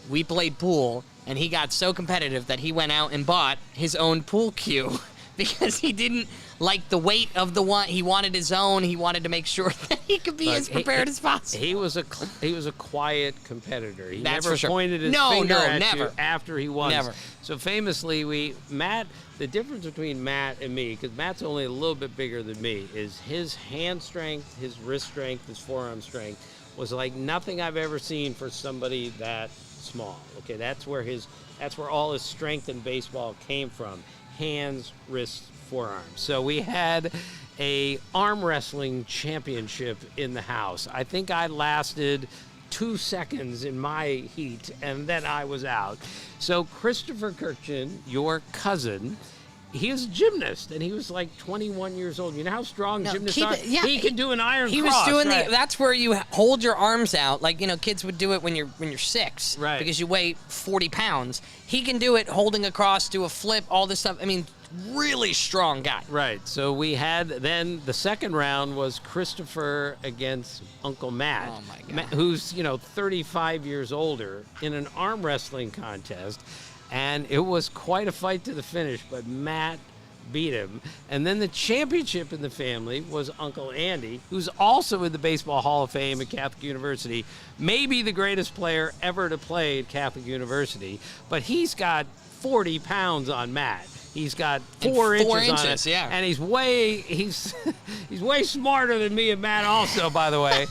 we played pool, and he got so competitive that he went out and bought his own pool cue because he didn't like the weight of the one. He wanted his own. He wanted to make sure that he could be as prepared as possible. He was a quiet competitor. He That's never for sure. pointed his finger at never. you after he won. Never. So famously, the difference between Matt and me, because Matt's only a little bit bigger than me, is his hand strength, his wrist strength, his forearm strength was like nothing I've ever seen for somebody that small. Okay, that's where all his strength in baseball came from. Hands, wrists, forearms. So we had a arm wrestling championship in the house. I think I lasted 2 seconds in my heat, and then I was out. So Christopher Kirkjian, your cousin, he is a gymnast, and he was like 21 years old. You know how strong gymnasts are? Yeah, he could do an iron cross. He was doing right? that's where you hold your arms out, like kids would do it when you're 6, right? Because you weigh 40 pounds. He can do it holding a cross, do a flip, all this stuff. I mean, really strong guy. Right. So we had then the second round was Christopher against Uncle Matt, oh my God. who's 35 years older, in an arm wrestling contest. and it was quite a fight to the finish, but Matt beat him. And then the championship in the family was Uncle Andy, who's also in the Baseball Hall of Fame at Catholic University, maybe the greatest player ever to play at Catholic University, but he's got 40 pounds on Matt. He's got 4 inches on it, yeah. and he's way smarter than me and Matt also, by the way.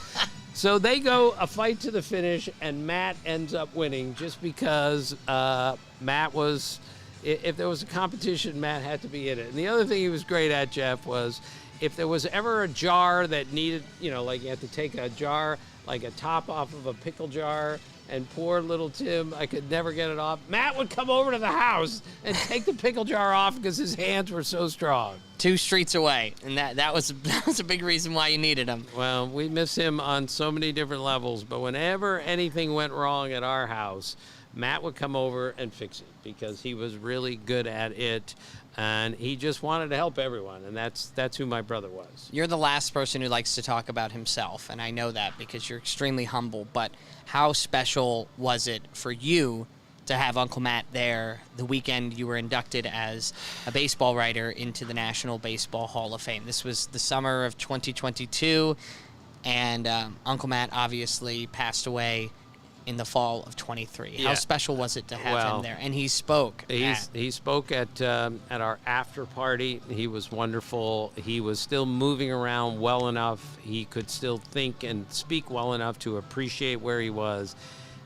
So they go a fight to the finish, and Matt ends up winning just because Matt was, if there was a competition, Matt had to be in it. And the other thing he was great at, Jeff, was if there was ever a jar that needed, like you had to take a jar, like a top off of a pickle jar, and poor little Tim, I could never get it off. Matt would come over to the house and take the pickle jar off because his hands were so strong. 2 streets away, and that was a big reason why you needed him. Well, we miss him on so many different levels, but whenever anything went wrong at our house, Matt would come over and fix it because he was really good at it, and he just wanted to help everyone, and that's who my brother was. You're the last person who likes to talk about himself, and I know that because you're extremely humble, but how special was it for you to have Uncle Matt there the weekend you were inducted as a baseball writer into the National Baseball Hall of Fame? This was the summer of 2022, and Uncle Matt obviously passed away in the fall of 23. Yeah. How special was it to have him there? And he spoke. He spoke at our after party. He was wonderful. He was still moving around well enough. He could still think and speak well enough to appreciate where he was.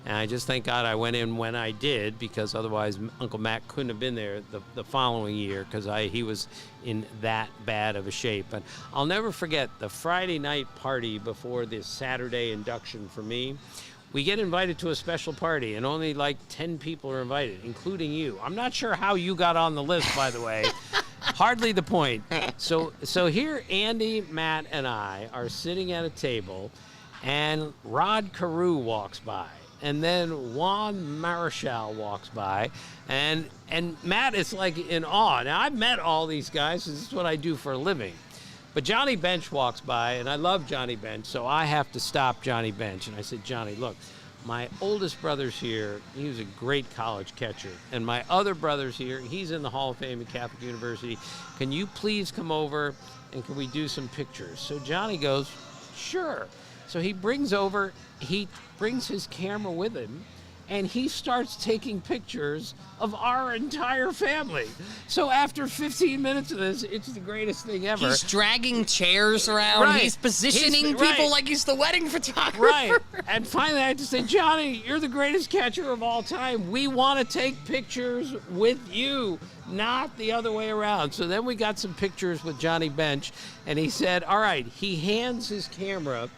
And I just thank God I went in when I did, because otherwise Uncle Matt couldn't have been there the following year because he was in that bad of a shape. But I'll never forget the Friday night party before this Saturday induction for me. We get invited to a special party, and only like 10 people are invited, including you. I'm not sure how you got on the list, by the way. Hardly the point. So here Andy, Matt, and I are sitting at a table, and Rod Carew walks by. And then Juan Marichal walks by, and Matt is like in awe. Now, I've met all these guys. This is what I do for a living. But Johnny Bench walks by, and I love Johnny Bench, so I have to stop Johnny Bench. And I said, Johnny, look, my oldest brother's here. He was a great college catcher. And my other brother's here. He's in the Hall of Fame at Catholic University. Can you please come over, and can we do some pictures? So Johnny goes, sure. So he brings his camera with him, and he starts taking pictures of our entire family. So after 15 minutes of this, it's the greatest thing ever. He's dragging chairs around. Right. He's positioning people like he's the wedding photographer. Right. And finally I had to say, Johnny, you're the greatest catcher of all time. We want to take pictures with you, not the other way around. So then we got some pictures with Johnny Bench, and he said, all right, he hands his camera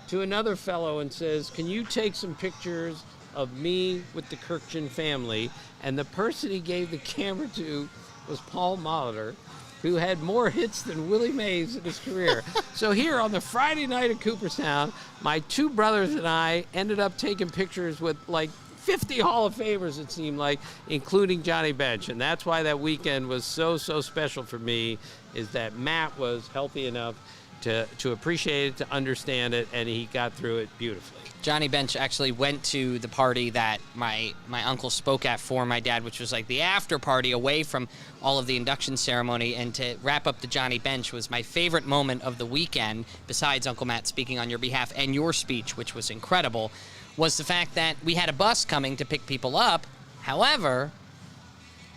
to another fellow and says, can you take some pictures of me with the Kirkjian family? And the person he gave the camera to was Paul Molitor, who had more hits than Willie Mays in his career. So here on the Friday night at Cooperstown, my 2 brothers and I ended up taking pictures with like 50 Hall of Famers, it seemed like, including Johnny Bench. And that's why that weekend was so special for me, is that Matt was healthy enough to appreciate it, to understand it, and he got through it beautifully. Johnny Bench actually went to the party that my uncle spoke at for my dad, which was like the after party away from all of the induction ceremony. And to wrap up the Johnny Bench was my favorite moment of the weekend, besides Uncle Matt speaking on your behalf and your speech, which was incredible, was the fact that we had a bus coming to pick people up. However,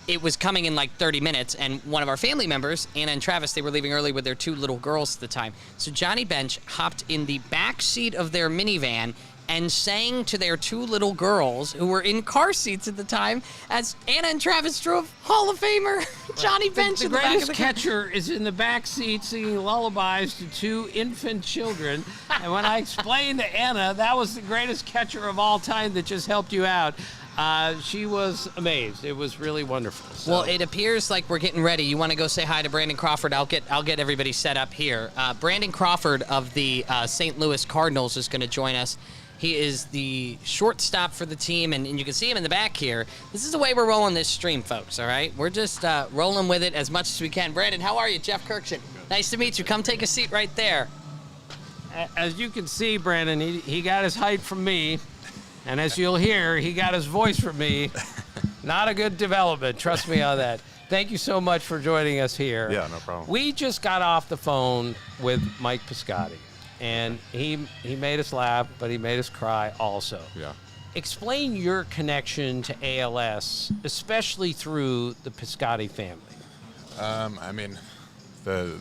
it was coming in like 30 minutes, and one of our family members, Anna and Travis, they were leaving early with their 2 little girls at the time. So Johnny Bench hopped in the back seat of their minivan and sang to their 2 little girls, who were in car seats at the time, as Anna and Travis drove Hall of Famer Johnny Bench the in the back of the car. catcher is in the back seat singing lullabies to 2 infant children. And when I explained to Anna that was the greatest catcher of all time that just helped you out, she was amazed. It was really wonderful. So. Well, it appears like we're getting ready. You want to go say hi to Brandon Crawford? I'll get everybody set up here. Brandon Crawford of the St. Louis Cardinals is going to join us. He is the shortstop for the team, and you can see him in the back here. This is the way we're rolling this stream, folks, all right? We're just rolling with it as much as we can. Brandon, how are you? Jeff Kirkjian. Nice to meet you. Come take a seat right there. As you can see, Brandon, he got his height from me. And as you'll hear, he got his voice from me. Not a good development. Trust me on that. Thank you so much for joining us here. Yeah, no problem. We just got off the phone with Mike Piscotti, and he made us laugh, but he made us cry also. Yeah. Explain your connection to ALS, especially through the Piscotti family. I mean, the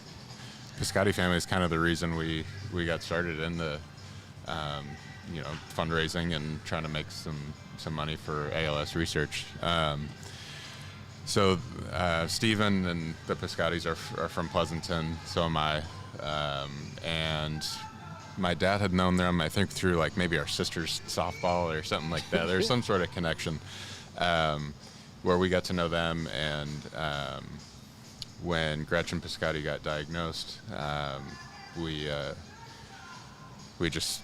Piscotti family is kind of the reason we got started in the, fundraising and trying to make some money for ALS research. So Stephen and the Piscottis are from Pleasanton, so am I. And my dad had known them, I think, through like maybe our sister's softball or something like that. There's some sort of connection where we got to know them. And when Gretchen Piscotti got diagnosed, we just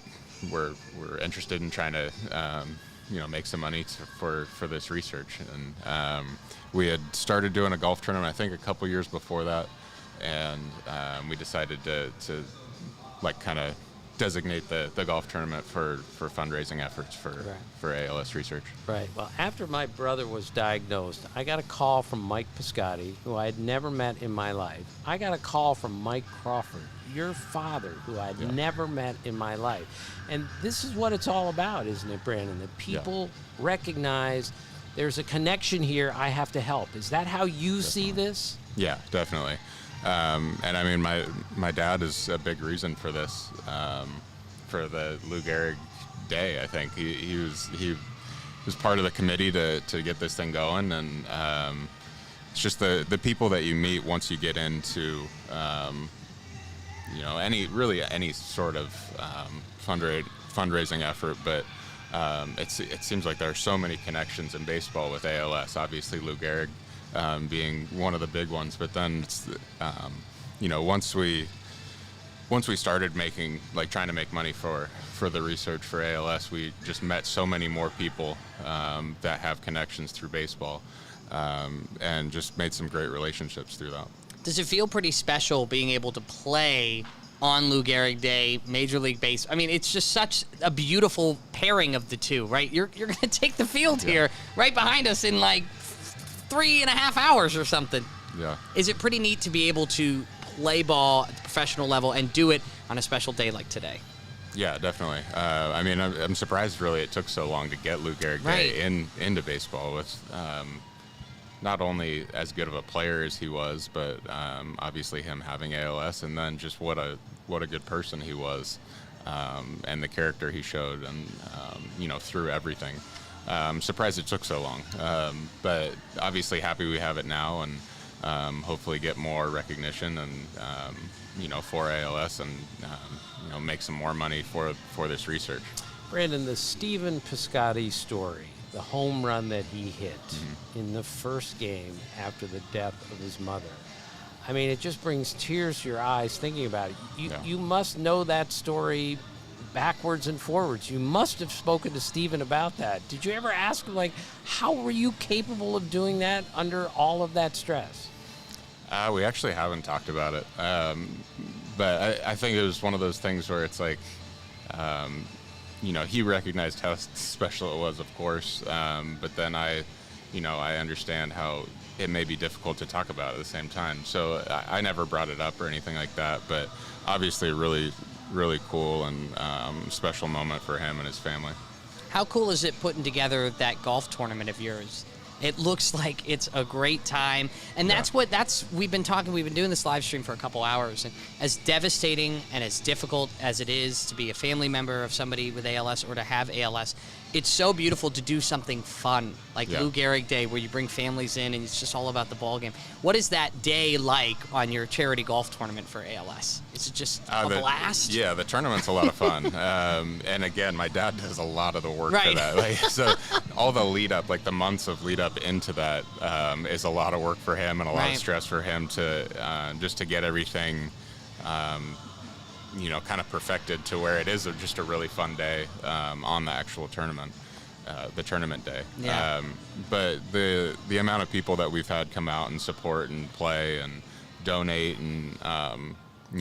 were interested in trying to make some money for this research. And we had started doing a golf tournament, I think, a couple years before that, and we decided to like kind of designate the golf tournament for fundraising efforts for ALS research. Right. Well, after my brother was diagnosed, I got a call from Mike Piscotti, who I had never met in my life. I got a call from Mike Crawford, your father, who I'd never met in my life. And this is what it's all about, isn't it, Brandon? That people recognize there's a connection here, I have to help. Is that how you see this? Yeah, definitely. And I mean, my dad is a big reason for this, for the Lou Gehrig Day. I think he was part of the committee to get this thing going, and it's just the people that you meet once you get into any sort of fundraising effort. But it seems like there are so many connections in baseball with ALS. Obviously, Lou Gehrig being one of the big ones, but then it's, once we started trying to make money for the research for ALS, we just met so many more people that have connections through baseball, and just made some great relationships through that. Does it feel pretty special being able to play on Lou Gehrig Day, Major League Baseball? I mean, it's just such a beautiful pairing of the two, right? You're going to take the field here right behind us in like 3.5 hours or something. Yeah. Is it pretty neat to be able to play ball at the professional level and do it on a special day like today? Yeah, definitely. I mean, I'm surprised really it took so long to get Lou Gehrig Day into baseball with not only as good of a player as he was, but obviously him having ALS, and then just what a good person he was, and the character he showed, and through everything. I'm surprised it took so long, but obviously happy we have it now, and hopefully get more recognition and for ALS, and make some more money for this research. Brandon, the Stephen Piscotti story, the home run that he hit in the first game after the death of his mother. I mean, it just brings tears to your eyes thinking about it. You must know that story backwards and forwards. You must have spoken to Stephen about that. Did you ever ask him, like, how were you capable of doing that under all of that stress? We actually haven't talked about it. But I think it was one of those things where it's like, he recognized how special it was, of course. But then I understand how it may be difficult to talk about at the same time. So I never brought it up or anything like that. But obviously really, really cool and special moment for him and his family. How cool is it putting together that golf tournament of yours? It looks like it's a great time. And we've been doing this live stream for a couple hours. And as devastating and as difficult as it is to be a family member of somebody with ALS or to have ALS, it's so beautiful to do something fun, like Lou Gehrig Day, where you bring families in and it's just all about the ball game. What is that day like on your charity golf tournament for ALS? Is it just a blast? Yeah, the tournament's a lot of fun. And again, my dad does a lot of the work for that. So all the lead up, like the months of lead up into that, is a lot of work for him and a lot of stress for him to just to get everything kind of perfected to where it is just a really fun day on the actual tournament, the tournament day. Yeah. But the amount of people that we've had come out and support and play and donate and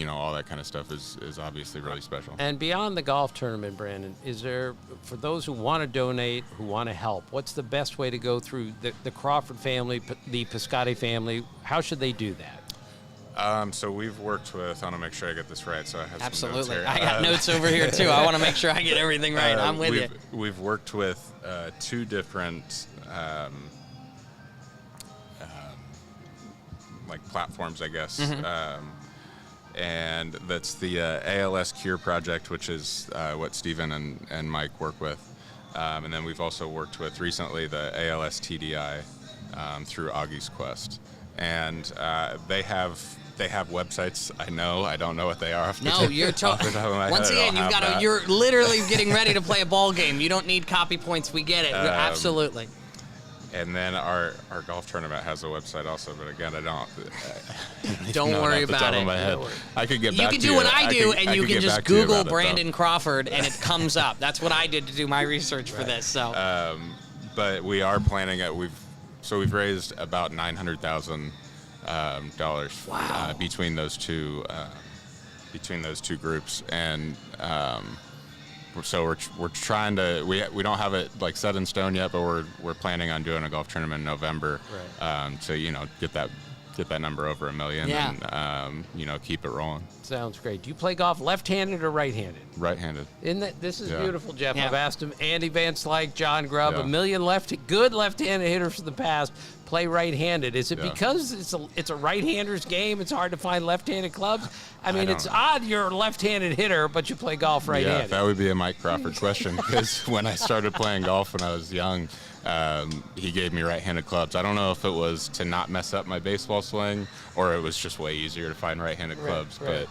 all that kind of stuff is obviously really special. And beyond the golf tournament, Brandon, is there, for those who want to donate, who want to help, what's the best way to go through the Crawford family, the Piscotti family? How should they do that? So we've worked with, I want to make sure I get this right, so I have Absolutely. some notes here. I got notes over here, too. I want to make sure I get everything right. I'm with you. We've worked with two different like platforms, I guess. And that's the ALS Cure Project, which is what Stephen and Mike work with. And then we've also worked with recently the ALS TDI through Augie's Quest. And they have websites. I don't know what they are. You're once again, you're literally getting ready to play a ball game. You don't need copy points. We get it. Absolutely. And then our golf tournament has a website also, but again, I don't. Don't worry about it. I could get back to you. You can do what I do, and you can just Google Brandon Crawford, and it comes up. That's what I did to do my research for this. So, but we are planning it. We've raised about $900,000 between those two groups, and so we're trying to we don't have it like set in stone yet, but we're planning on doing a golf tournament in November, to get that number over $1 million, and keep it rolling. Sounds great. Do you play golf left-handed or right-handed? Right-handed. This is beautiful, Jeff. Yeah. I've asked him, Andy Van Slyke, John Grubb, Yeah. $1 million good left-handed hitters from the past play right-handed. Is it because it's a right-hander's game? It's hard to find left-handed clubs. I mean, it's odd you're a left-handed hitter, but you play golf right-handed. Yeah, that would be a Mike Crawford question, because when I started playing golf when I was young, he gave me right-handed clubs. I don't know if it was to not mess up my baseball swing, or it was just way easier to find right-handed clubs. Right.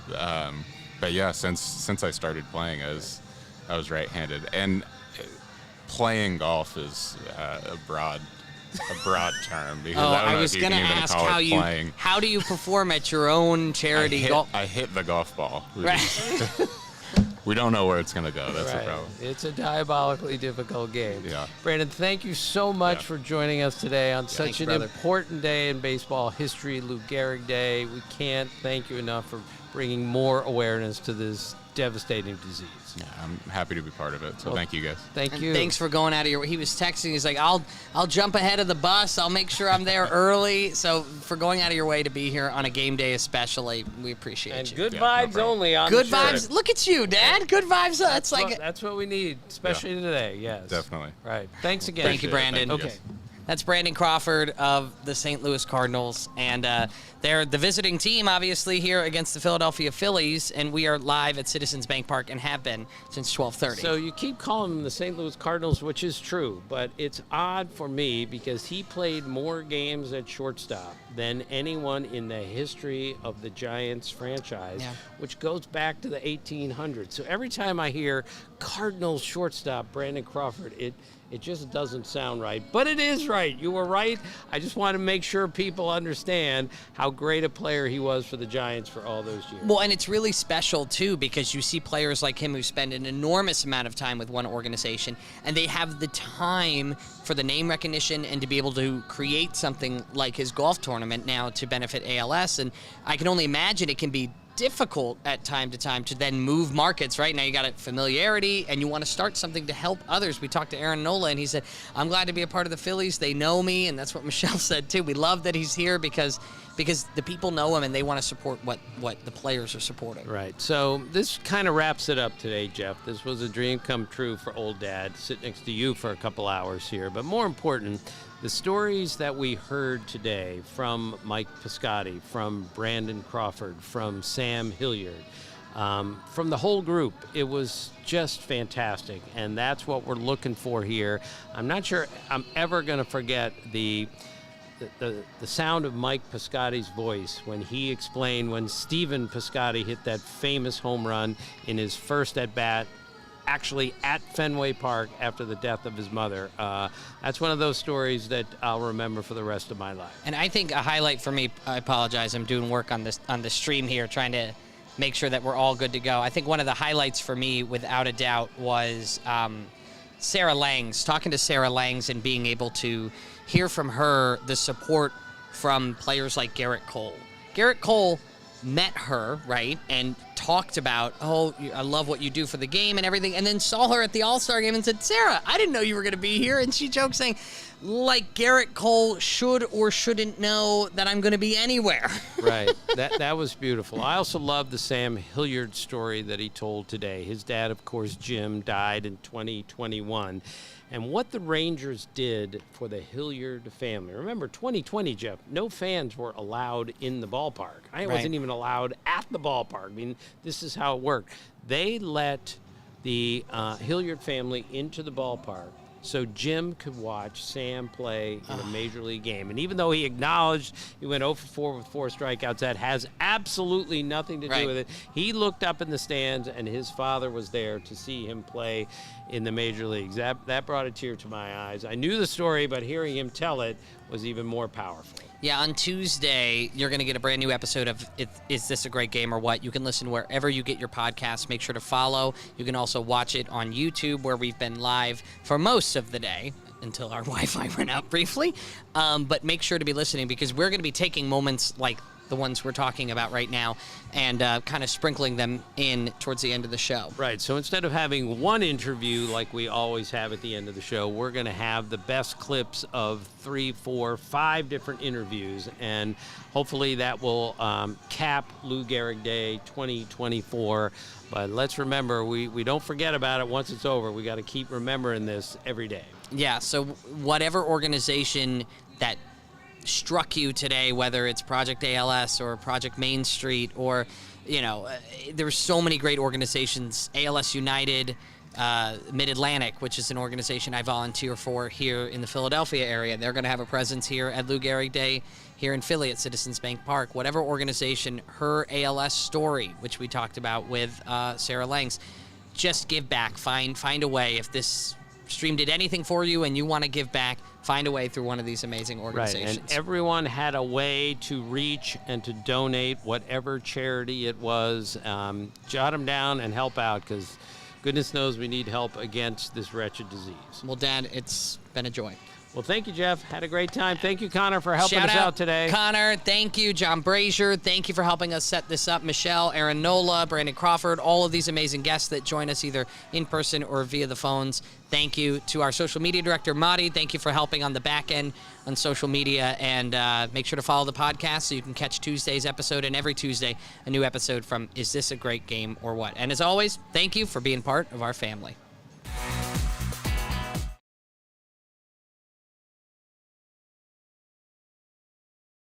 But yeah, since I started playing, I was right-handed, and playing golf is a broad term, because I was going to ask how do you perform at your own charity golf? I hit the golf ball. Right. We don't know where it's going to go. That's the problem. It's a diabolically difficult game. Yeah. Brandon, thank you so much for joining us today on such an important day in baseball history, Lou Gehrig Day. We can't thank you enough for bringing more awareness to this devastating disease. Yeah, I'm happy to be part of it. So thank you guys. Thank you. Thanks for going out of your way. He was texting. He's like, I'll jump ahead of the bus. I'll make sure I'm there early. So for going out of your way to be here on a game day especially, we appreciate and you. Good vibes only on Good the vibes. shirt. Look at you, Dad. Good vibes. That's what we need, especially today. Yes. Definitely. Right. Thanks again. Thank you, Brandon. Thank you, Okay. guys. That's Brandon Crawford of the St. Louis Cardinals, and they're the visiting team, obviously, here against the Philadelphia Phillies, and we are live at Citizens Bank Park and have been since 12:30. So you keep calling them the St. Louis Cardinals, which is true, but it's odd for me because he played more games at shortstop than anyone in the history of the Giants franchise, which goes back to the 1800s. So every time I hear Cardinals shortstop Brandon Crawford, it just doesn't sound right. But it is right. You were right. I just want to make sure people understand how great a player he was for the Giants for all those years. Well, and it's really special, too, because you see players like him who spend an enormous amount of time with one organization, and they have the time for the name recognition and to be able to create something like his golf tournament now to benefit ALS. And I can only imagine it can be difficult at time to then move markets. Right now you got familiarity and you want to start something to help others. We talked to Aaron Nola and he said, I'm glad to be a part of the Phillies. They know me, and that's what Michelle said too. We love that he's here because the people know him and they want to support what the players are supporting. Right. So this kind of wraps it up today, Jeff. This was a dream come true for old Dad. Sit next to you for a couple hours here. But more important, the stories that we heard today from Mike Piscotti, from Brandon Crawford, from Sam Hilliard, from the whole group, it was just fantastic. And that's what we're looking for here. I'm not sure I'm ever going to forget the sound of Mike Piscotti's voice when he explained when Stephen Piscotty hit that famous home run in his first at-bat, actually at Fenway Park after the death of his mother. That's one of those stories that I'll remember for the rest of my life. And I think a highlight for me, I apologize, I'm doing work on the stream here, trying to make sure that we're all good to go. I think one of the highlights for me, without a doubt, was Sarah Langs, talking to Sarah Langs and being able to hear from her the support from players like Garrett Cole. Garrett Cole met her, right, and talked about, oh, I love what you do for the game and everything, and then saw her at the All-Star game and said, Sarah, I didn't know you were going to be here. And she joked saying, like Garrett Cole should or shouldn't know that I'm going to be anywhere. Right. That was beautiful. I also love the Sam Hilliard story that he told today. His dad, of course, Jim, died in 2021. And what the Rangers did for the Hilliard family. Remember, 2020, Jeff, no fans were allowed in the ballpark. I wasn't even allowed at the ballpark. I mean, this is how it worked. They let the Hilliard family into the ballpark so Jim could watch Sam play in a major league game. And even though he acknowledged he went 0 for 4 with 4 strikeouts, that has absolutely nothing to do with it. He looked up in the stands, and his father was there to see him play in the major leagues. That brought a tear to my eyes. I knew the story, but hearing him tell it was even more powerful. Yeah, on Tuesday, you're going to get a brand new episode of Is This a Great Game or What? You can listen wherever you get your podcasts. Make sure to follow. You can also watch it on YouTube, where we've been live for most of the day until our Wi-Fi went out briefly. But make sure to be listening, because we're going to be taking moments like the ones we're talking about right now and kind of sprinkling them in towards the end of the show. Right. So instead of having one interview like we always have at the end of the show, we're going to have the best clips of 3, 4, 5 different interviews. And hopefully that will cap Lou Gehrig Day 2024. But let's remember, we don't forget about it once it's over. We got to keep remembering this every day. Yeah. So whatever organization that struck you today, whether it's Project ALS or Project Main Street, or, there's so many great organizations. ALS United, Mid-Atlantic, which is an organization I volunteer for here in the Philadelphia area. They're going to have a presence here at Lou Gehrig Day here in Philly at Citizens Bank Park. Whatever organization, her ALS story, which we talked about with Sarah Langs, just give back. Find a way. If this stream did anything for you and you want to give back, find a way through one of these amazing organizations. Right, and everyone had a way to reach and to donate, whatever charity it was. Jot them down and help out, because goodness knows we need help against this wretched disease. Well, Dad, it's been a joy. Well, thank you, Jeff. Had a great time. Thank you, Connor, for helping us out today. Connor, thank you. John Brazier, thank you for helping us set this up. Michelle, Aaron Nola, Brandon Crawford, all of these amazing guests that join us either in person or via the phones. Thank you to our social media director, Madi. Thank you for helping on the back end on social media. And make sure to follow the podcast so you can catch Tuesday's episode, and every Tuesday a new episode from Is This a Great Game or What? And as always, thank you for being part of our family.